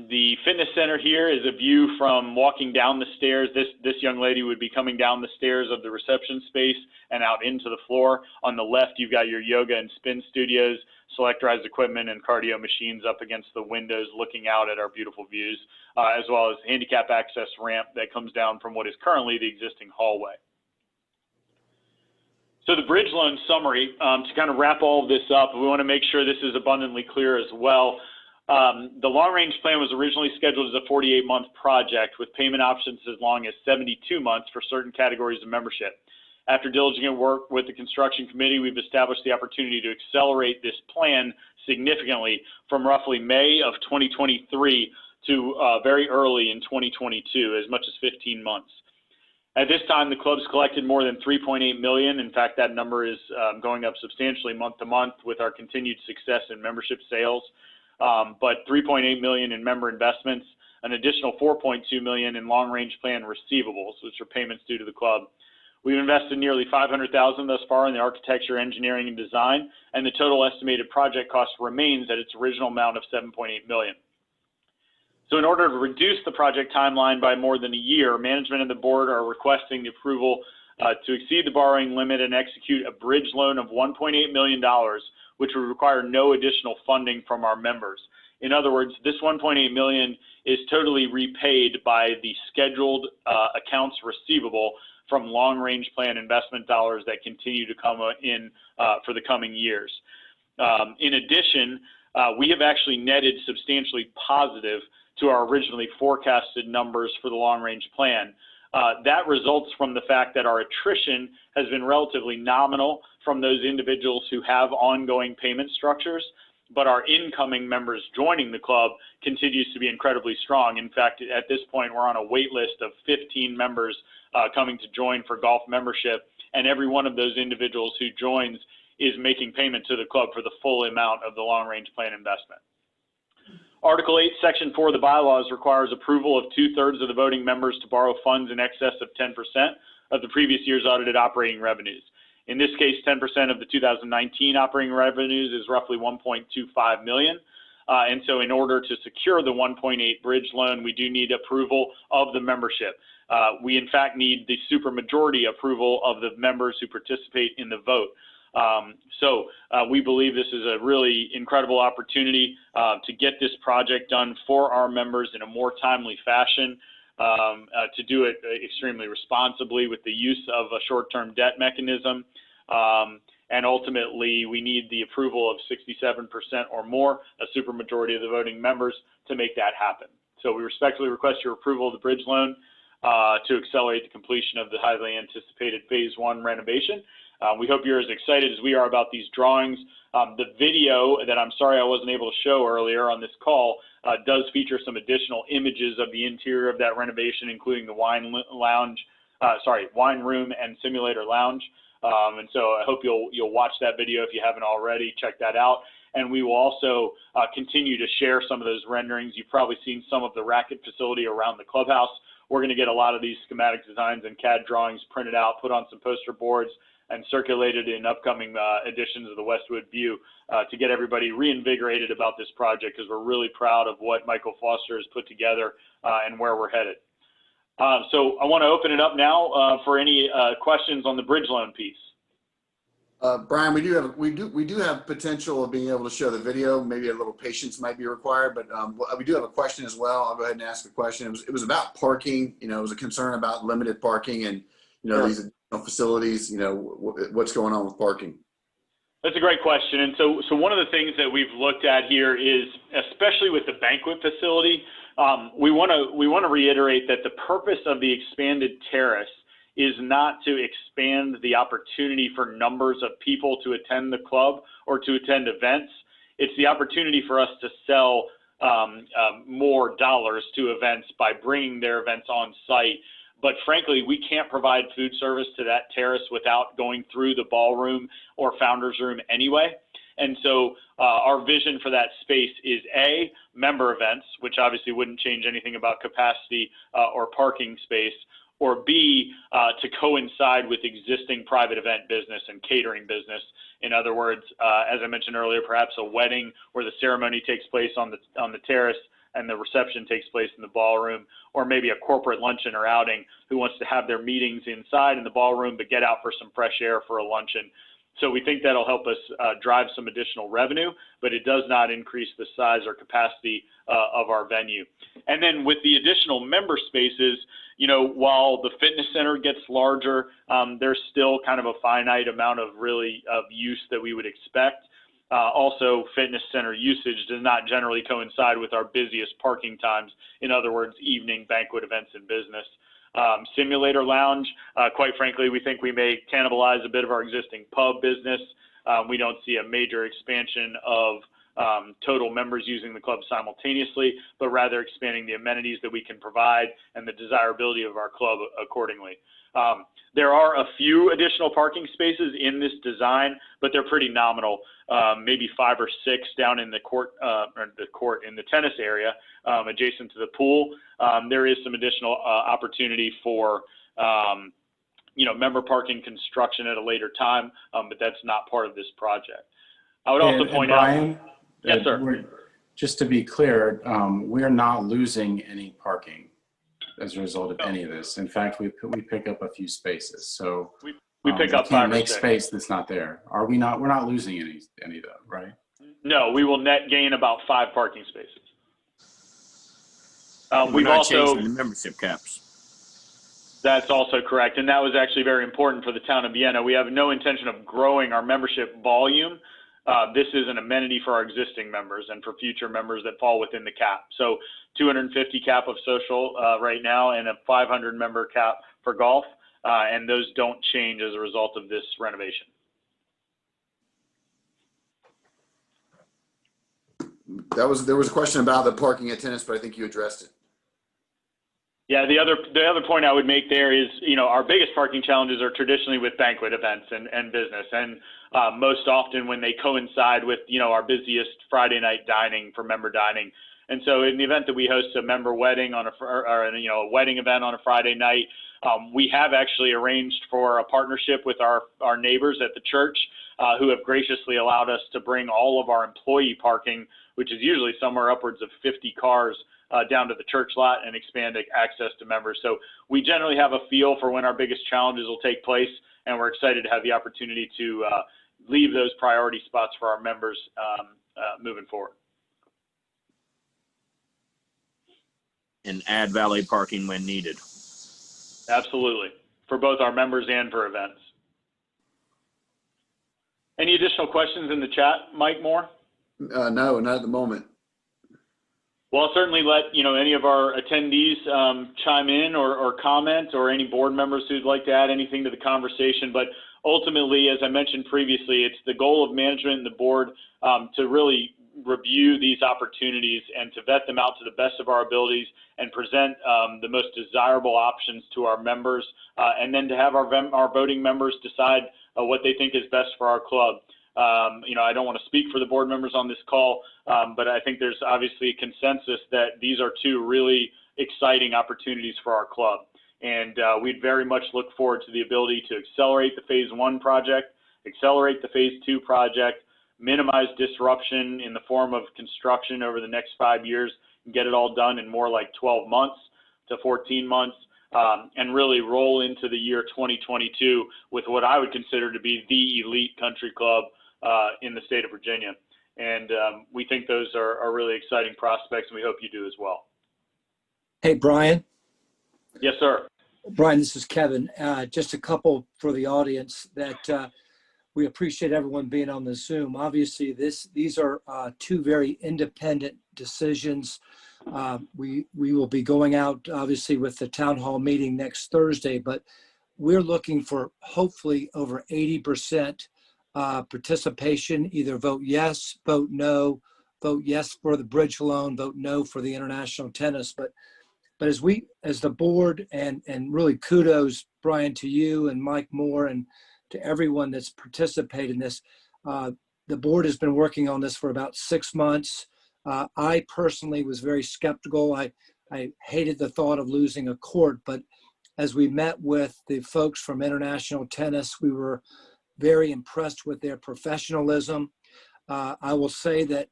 the fitness center here is a view from walking down the stairs. This young lady would be coming down the stairs of the reception space and out into the floor. On the left, you've got your yoga and spin studios, selectorized equipment and cardio machines up against the windows looking out at our beautiful views, as well as handicap access ramp that comes down from what is currently the existing hallway. So the bridge loan summary, to kind of wrap all of this up, we want to make sure this is abundantly clear as well. The long-range plan was originally scheduled as a 48-month project with payment options as long as 72 months for certain categories of membership. After diligent work with the construction committee, we've established the opportunity to accelerate this plan significantly from roughly May of 2023 to very early in 2022, as much as 15 months. At this time, the club's collected more than $3.8 million. In fact, that number is going up substantially month to month with our continued success in membership sales. But $3.8 million in member investments, an additional $4.2 million in long-range plan receivables, which are payments due to the club. We've invested nearly $500,000 thus far in the architecture, engineering, and design, and the total estimated project cost remains at its original amount of $7.8 million. So in order to reduce the project timeline by more than a year, management and the board are requesting the approval to exceed the borrowing limit and execute a bridge loan of $1.8 million, which would require no additional funding from our members. In other words, this $1.8 million is totally repaid by the scheduled accounts receivable from long-range plan investment dollars that continue to come in for the coming years. In addition, we have actually netted substantially positive to our originally forecasted numbers for the long-range plan. That results from the fact that our attrition has been relatively nominal from those individuals who have ongoing payment structures, but our incoming members joining the club continues to be incredibly strong. In fact, at this point, we're on a wait list of 15 members coming to join for golf membership, and every one of those individuals who joins is making payment to the club for the full amount of the long-range plan investment. Article 8, Section 4 of the bylaws requires approval of 2/3 of the voting members to borrow funds in excess of 10% of the previous year's audited operating revenues. In this case, 10% of the 2019 operating revenues is roughly $1.25 million. And so in order to secure the 1.8 bridge loan, we do need approval of the membership. We in fact need the supermajority approval of the members who participate in the vote. So we believe this is a really incredible opportunity to get this project done for our members in a more timely fashion, to do it extremely responsibly with the use of a short-term debt mechanism. And ultimately, we need the approval of 67% or more, a supermajority of the voting members, to make that happen. So we respectfully request your approval of the bridge loan to accelerate the completion of the highly anticipated Phase 1 renovation. We hope you're as excited as we are about these drawings. The video that I'm sorry I wasn't able to show earlier on this call does feature some additional images of the interior of that renovation, including the wine room and simulator lounge. And so I hope you'll watch that video if you haven't already. Check that out. And we will also continue to share some of those renderings. You've probably seen some of the racket facility around the clubhouse. We're going to get a lot of these schematic designs and CAD drawings printed out, put on some poster boards, and circulated in upcoming editions of the Westwood View to get everybody reinvigorated about this project, because we're really proud of what Michael Foster has put together and where we're headed. So I want to open it up now for any questions on the bridge loan piece. Brian, we do have potential of being able to show the video. Maybe a little patience might be required, but we do have a question as well. I'll go ahead and ask a question. It was about parking. You know, it was a concern about limited parking and, you know, these facilities, you know, what's going on with parking? That's a great question. And so one of the things that we've looked at here is, especially with the banquet facility, we want to reiterate that the purpose of the expanded terrace is not to expand the opportunity for numbers of people to attend the club or to attend events. It's the opportunity for us to sell more dollars to events by bringing their events on site. But frankly, we can't provide food service to that terrace without going through the ballroom or founder's room anyway. And so our vision for that space is A, member events, which obviously wouldn't change anything about capacity or parking space, or B, to coincide with existing private event business and catering business. In other words, as I mentioned earlier, perhaps a wedding where the ceremony takes place on the terrace and the reception takes place in the ballroom, or maybe a corporate luncheon or outing who wants to have their meetings inside in the ballroom but get out for some fresh air for a luncheon. So we think that'll help us drive some additional revenue, but it does not increase the size or capacity of our venue. And then with the additional member spaces, you know, while the fitness center gets larger, there's still kind of a finite amount of use that we would expect. Also, fitness center usage does not generally coincide with our busiest parking times. In other words, evening banquet events and business. Simulator lounge, quite frankly, we think we may cannibalize a bit of our existing pub business. We don't see a major expansion of total members using the club simultaneously, but rather expanding the amenities that we can provide and the desirability of our club accordingly. There are a few additional parking spaces in this design, but they're pretty nominal. Maybe 5 or 6 down in the court in the tennis area, adjacent to the pool. There is some additional opportunity for member parking construction at a later time, but that's not part of this project. I would also point Brian, out. Yes, sir. Just to be clear, we're not losing any parking. as a result of any of this. In fact, we pick up a few spaces. So We pick up can't 5 or make 6. space that's not there. Are we not? We're not losing any though, right? No, we will net gain about 5 parking spaces. We're We've not also, changing the membership caps. that's also correct, and that was actually very important for the town of Vienna. We have no intention of growing our membership volume. This is an amenity for our existing members and for future members that fall within the cap. So 250 cap of social right now and a 500 member cap for golf, and those don't change as a result of this renovation. There was a question about the parking at tennis, but I think you addressed it. Yeah, the other point I would make there is, our biggest parking challenges are traditionally with banquet events and business, and most often when they coincide with, our busiest Friday night dining for member dining. And so in the event that we host a member wedding on a wedding event on a Friday night, we have actually arranged for a partnership with our neighbors at the church who have graciously allowed us to bring all of our employee parking, which is usually somewhere upwards of 50 cars, down to the church lot and expand access to members. So we generally have a feel for when our biggest challenges will take place, and we're excited to have the opportunity to leave those priority spots for our members moving forward. And add valet parking when needed. Absolutely, for both our members and for events. Any additional questions in the chat, Mike Moore? No, not at the moment. Well, I'll certainly let any of our attendees chime in or comment, or any board members who'd like to add anything to the conversation. But ultimately, as I mentioned previously, it's the goal of management and the board to really review these opportunities and to vet them out to the best of our abilities and present the most desirable options to our members, and then to have our voting members decide what they think is best for our club. I don't want to speak for the board members on this call, but I think there's obviously a consensus that these are 2 really exciting opportunities for our club. And we'd very much look forward to the ability to accelerate the phase 1 project, accelerate the phase 2 project, minimize disruption in the form of construction over the next 5 years, and get it all done in more like 12 months to 14 months. And really roll into the year 2022 with what I would consider to be the elite country club in the state of Virginia. And we think those are really exciting prospects, and we hope you do as well. Hey, Brian. Yes, sir. Brian, this is Kevin. Just a couple for the audience that we appreciate everyone being on the Zoom. Obviously, these are 2 very independent decisions. We will be going out, obviously, with the town hall meeting next Thursday, but we're looking for hopefully over 80% participation, either vote yes, vote no, vote yes for the bridge loan, vote no for the international tennis. But as the board, and really kudos, Brian, to you and Mike Moore and to everyone that's participated in this. The board has been working on this for about 6 months. I personally was very skeptical. I hated the thought of losing a court, but as we met with the folks from International Tennis, we were very impressed with their professionalism. I will say that,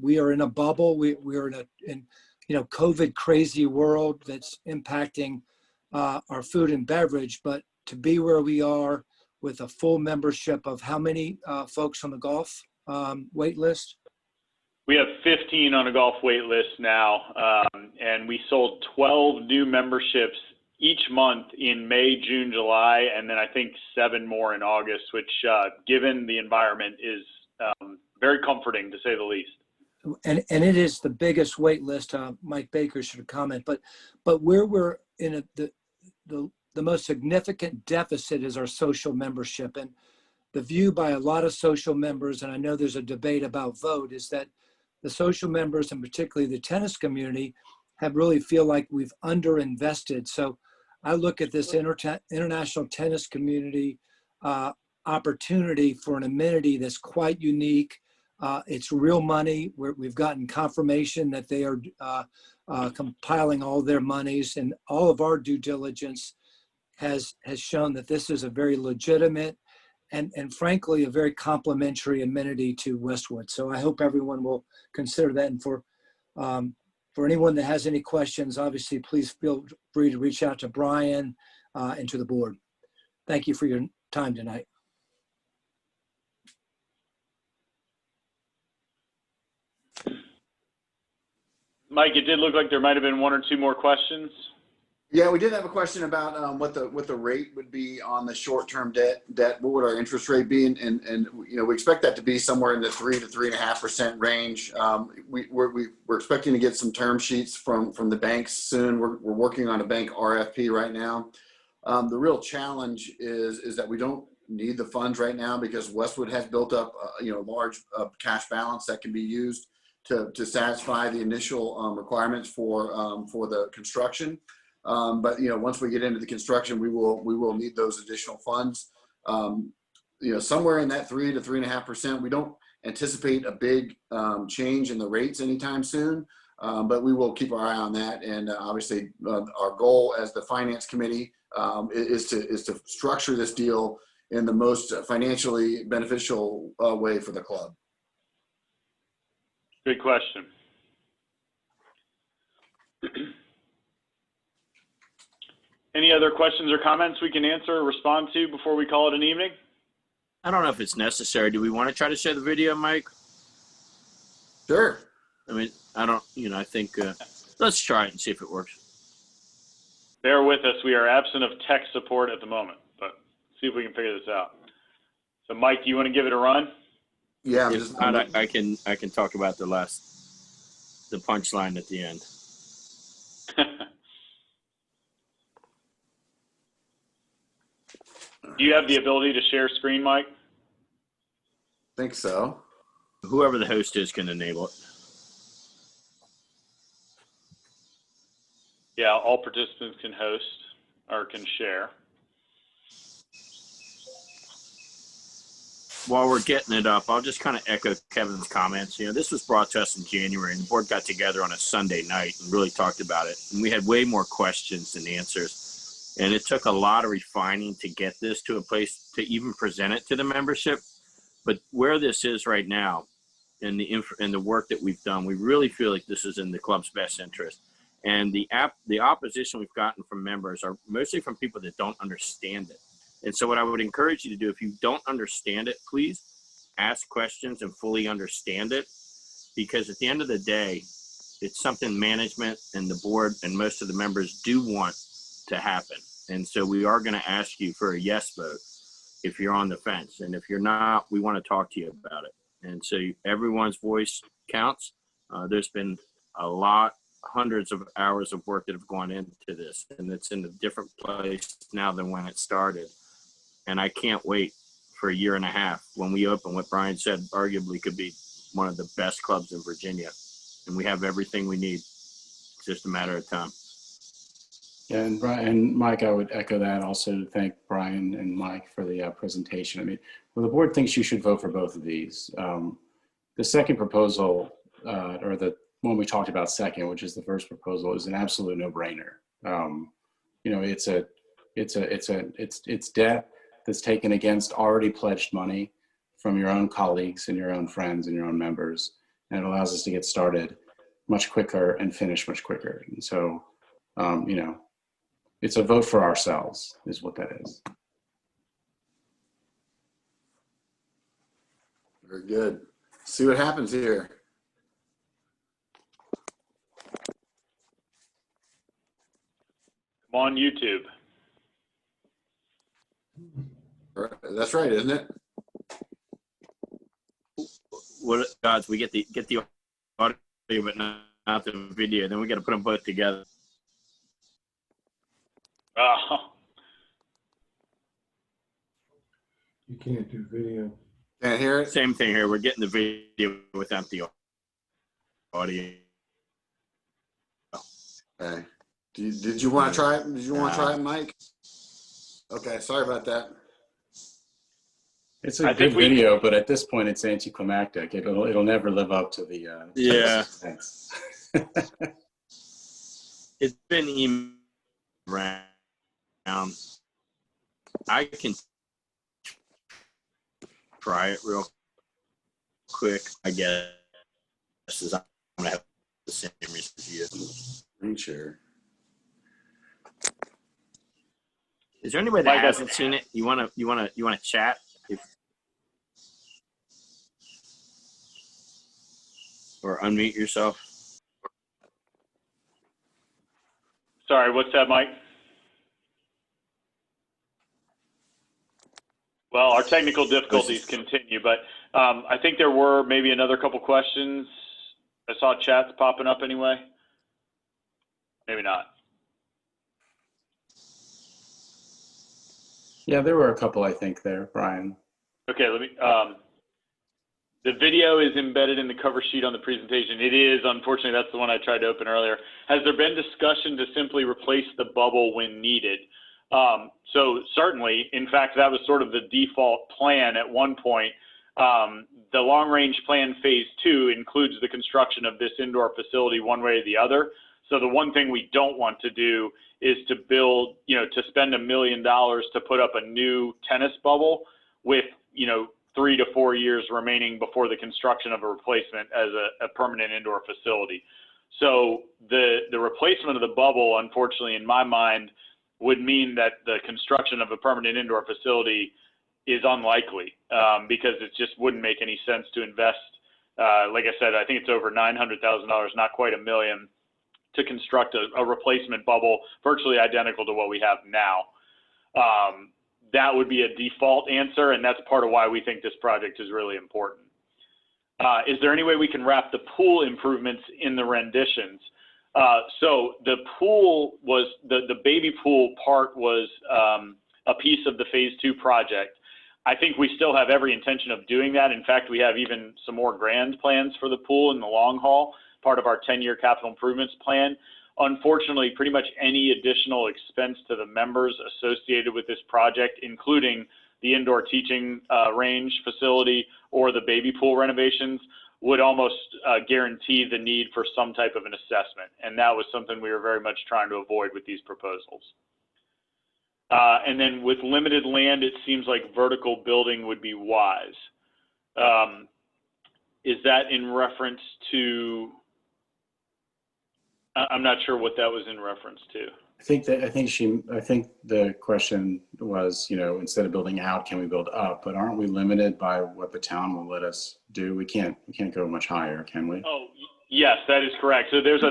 we are in a bubble. We are in COVID crazy world that's impacting our food and beverage, but to be where we are with a full membership of how many folks on the golf wait list? We have 15 on a golf wait list now, and we sold 12 new memberships each month in May, June, July, and then I think 7 more in August, which, given the environment, is very comforting to say the least. And it is the biggest wait list. Mike Baker should comment, but where we're in the most significant deficit is our social membership, and the view by a lot of social members, and I know there's a debate about vote, is that the social members, and particularly the tennis community, have really feel like we've underinvested. So I look at this international tennis community opportunity for an amenity that's quite unique. It's real money. We've gotten confirmation that they are compiling all their monies, and all of our due diligence has shown that this is a very legitimate and frankly, a very complimentary amenity to Westwood. So I hope everyone will consider that. And for For anyone that has any questions, obviously, please feel free to reach out to Brian and to the board. Thank you for your time tonight. Mike, it did look like there might have been one or two more questions. Yeah, we did have a question about what the rate would be on the short-term debt. What would our interest rate be? And we expect that to be somewhere in the 3 to 3.5% range. We're expecting to get some term sheets from the banks soon. We're working on a bank RFP right now. The real challenge is that we don't need the funds right now because Westwood has built up large cash balance that can be used to satisfy the initial requirements for the construction. But once we get into the construction, we will need those additional funds. Somewhere in that 3 to 3.5%. We don't anticipate a big change in the rates anytime soon, but we will keep our eye on that. And obviously, our goal as the finance committee is to structure this deal in the most financially beneficial way for the club. Good question. Any other questions or comments we can answer or respond to before we call it an evening? I don't know if it's necessary. Do we want to try to share the video, Mike? Sure. I mean, I think let's try it and see if it works. Bear with us. We are absent of tech support at the moment, but see if we can figure this out. So, Mike, do you want to give it a run? Yeah. If not, I can talk about the punchline at the end. Do you have the ability to share screen, Mike? Think so. Whoever the host is can enable it. Yeah, all participants can host or can share. While we're getting it up, I'll just kind of echo Kevin's comments. This was brought to us in January, and the board got together on a Sunday night and really talked about it. And we had way more questions than answers. And it took a lot of refining to get this to a place to even present it to the membership. But where this is right now, and the work that we've done, we really feel like this is in the club's best interest. And the opposition we've gotten from members are mostly from people that don't understand it. And so what I would encourage you to do, if you don't understand it, please ask questions and fully understand it. Because at the end of the day, it's something management and the board and most of the members do want to happen. And so we are going to ask you for a yes vote if you're on the fence. And if you're not, we want to talk to you about it. And so everyone's voice counts. There's been hundreds of hours of work that have gone into this, and it's in a different place now than when it started. And I can't wait for a year and a half when we open what Brian said arguably could be one of the best clubs in Virginia. And we have everything we need. It's just a matter of time. Yeah, and Brian and Mike, I would echo that. Also, thank Brian and Mike for the presentation. I mean, well, the board thinks you should vote for both of these. The second proposal, or the one we talked about second, which is the first proposal, is an absolute no-brainer. It's debt that's taken against already pledged money from your own colleagues and your own friends and your own members, and it allows us to get started much quicker and finish much quicker. And so, it's a vote for ourselves is what that is. Very good. See what happens here. I'm on YouTube. That's right, isn't it? What odds we get the audio but not the video? Then we got to put them both together. Oh, You can't do video. Can't hear it? Same thing here. We're getting the video without the audio. Okay. Did you want to try it? Did you want to try it, Mike? Okay, sorry about that. It's a good video, but at this point, it's anticlimactic. It'll never live up to the. Yeah. Thanks. It's been emailed around. I can try it real quick. I guess I'm gonna have the same reason as you. Screen share. Is there anybody that Mike, hasn't seen it? You wanna chat? Or unmute yourself? Sorry, what's that, Mike? Well, our technical difficulties continue, but I think there were maybe another couple questions. I saw chats popping up anyway. Maybe not. Yeah, there were a couple, I think, there, Brian. Okay, let me, the video is embedded in the cover sheet on the presentation. It is, unfortunately, that's the one I tried to open earlier. Has there been discussion to simply replace the bubble when needed? So certainly, in fact, that was sort of the default plan at one point. The long range plan phase 2 includes the construction of this indoor facility one way or the other. So the one thing we don't want to do is to build, to spend $1 million to put up a new tennis bubble with, 3 to 4 years remaining before the construction of a replacement as a permanent indoor facility. So the replacement of the bubble, unfortunately, in my mind, would mean that the construction of a permanent indoor facility is unlikely because it just wouldn't make any sense to invest. Like I said, I think it's over $900,000, not quite $1 million, to construct a replacement bubble virtually identical to what we have now. That would be a default answer, and that's part of why we think this project is really important. Is there any way we can wrap the pool improvements in the renditions? So the pool was, the baby pool part was a piece of the phase 2 project. I think we still have every intention of doing that. In fact, we have even some more grand plans for the pool in the long haul, part of our 10-year capital improvements plan. Unfortunately, pretty much any additional expense to the members associated with this project, including the indoor teaching range facility or the baby pool renovations, would almost guarantee the need for some type of an assessment. And that was something we were very much trying to avoid with these proposals. And then with limited land, it seems like vertical building would be wise. Is that in reference to, I'm not sure what that was in reference to. I think the question was, instead of building out, can we build up? But aren't we limited by what the town will let us do? We can't go much higher, can we? Oh, yes, that is correct. So there's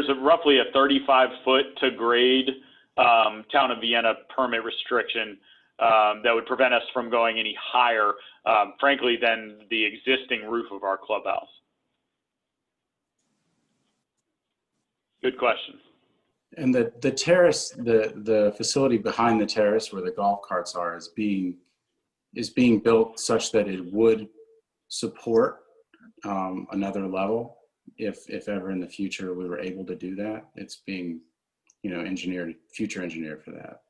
a roughly a 35-foot to grade Town of Vienna permit restriction that would prevent us from going any higher, frankly, than the existing roof of our clubhouse. Good question. And the terrace, the facility behind the terrace where the golf carts are is being built such that it would support another level if ever in the future we were able to do that. It's being, future engineered for that.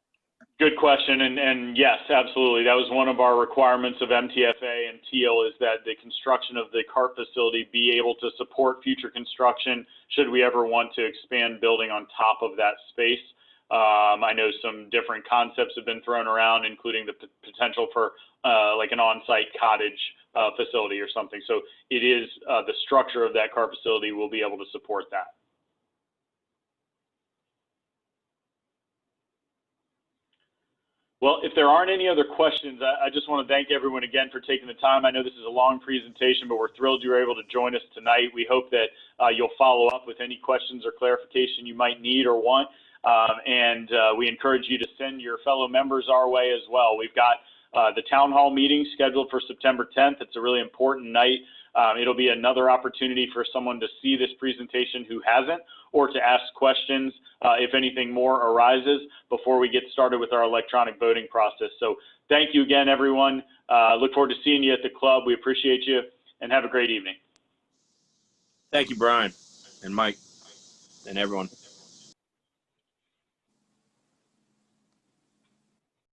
Good question, and yes, absolutely. That was one of our requirements of MTFA and Teal, is that the construction of the cart facility be able to support future construction should we ever want to expand building on top of that space. I know some different concepts have been thrown around, including the potential for like an on-site cottage facility or something. So it is the structure of that cart facility will be able to support that. Well, if there aren't any other questions, I just want to thank everyone again for taking the time. I know this is a long presentation, but we're thrilled you were able to join us tonight. We hope that you'll follow up with any questions or clarification you might need or want. And we encourage you to send your fellow members our way as well. We've got the town hall meeting scheduled for September 10th. It's a really important night. It'll be another opportunity for someone to see this presentation who hasn't, or to ask questions if anything more arises before we get started with our electronic voting process. So thank you again, everyone. Look forward to seeing you at the club. We appreciate you, and have a great evening. Thank you, Brian and Mike and everyone.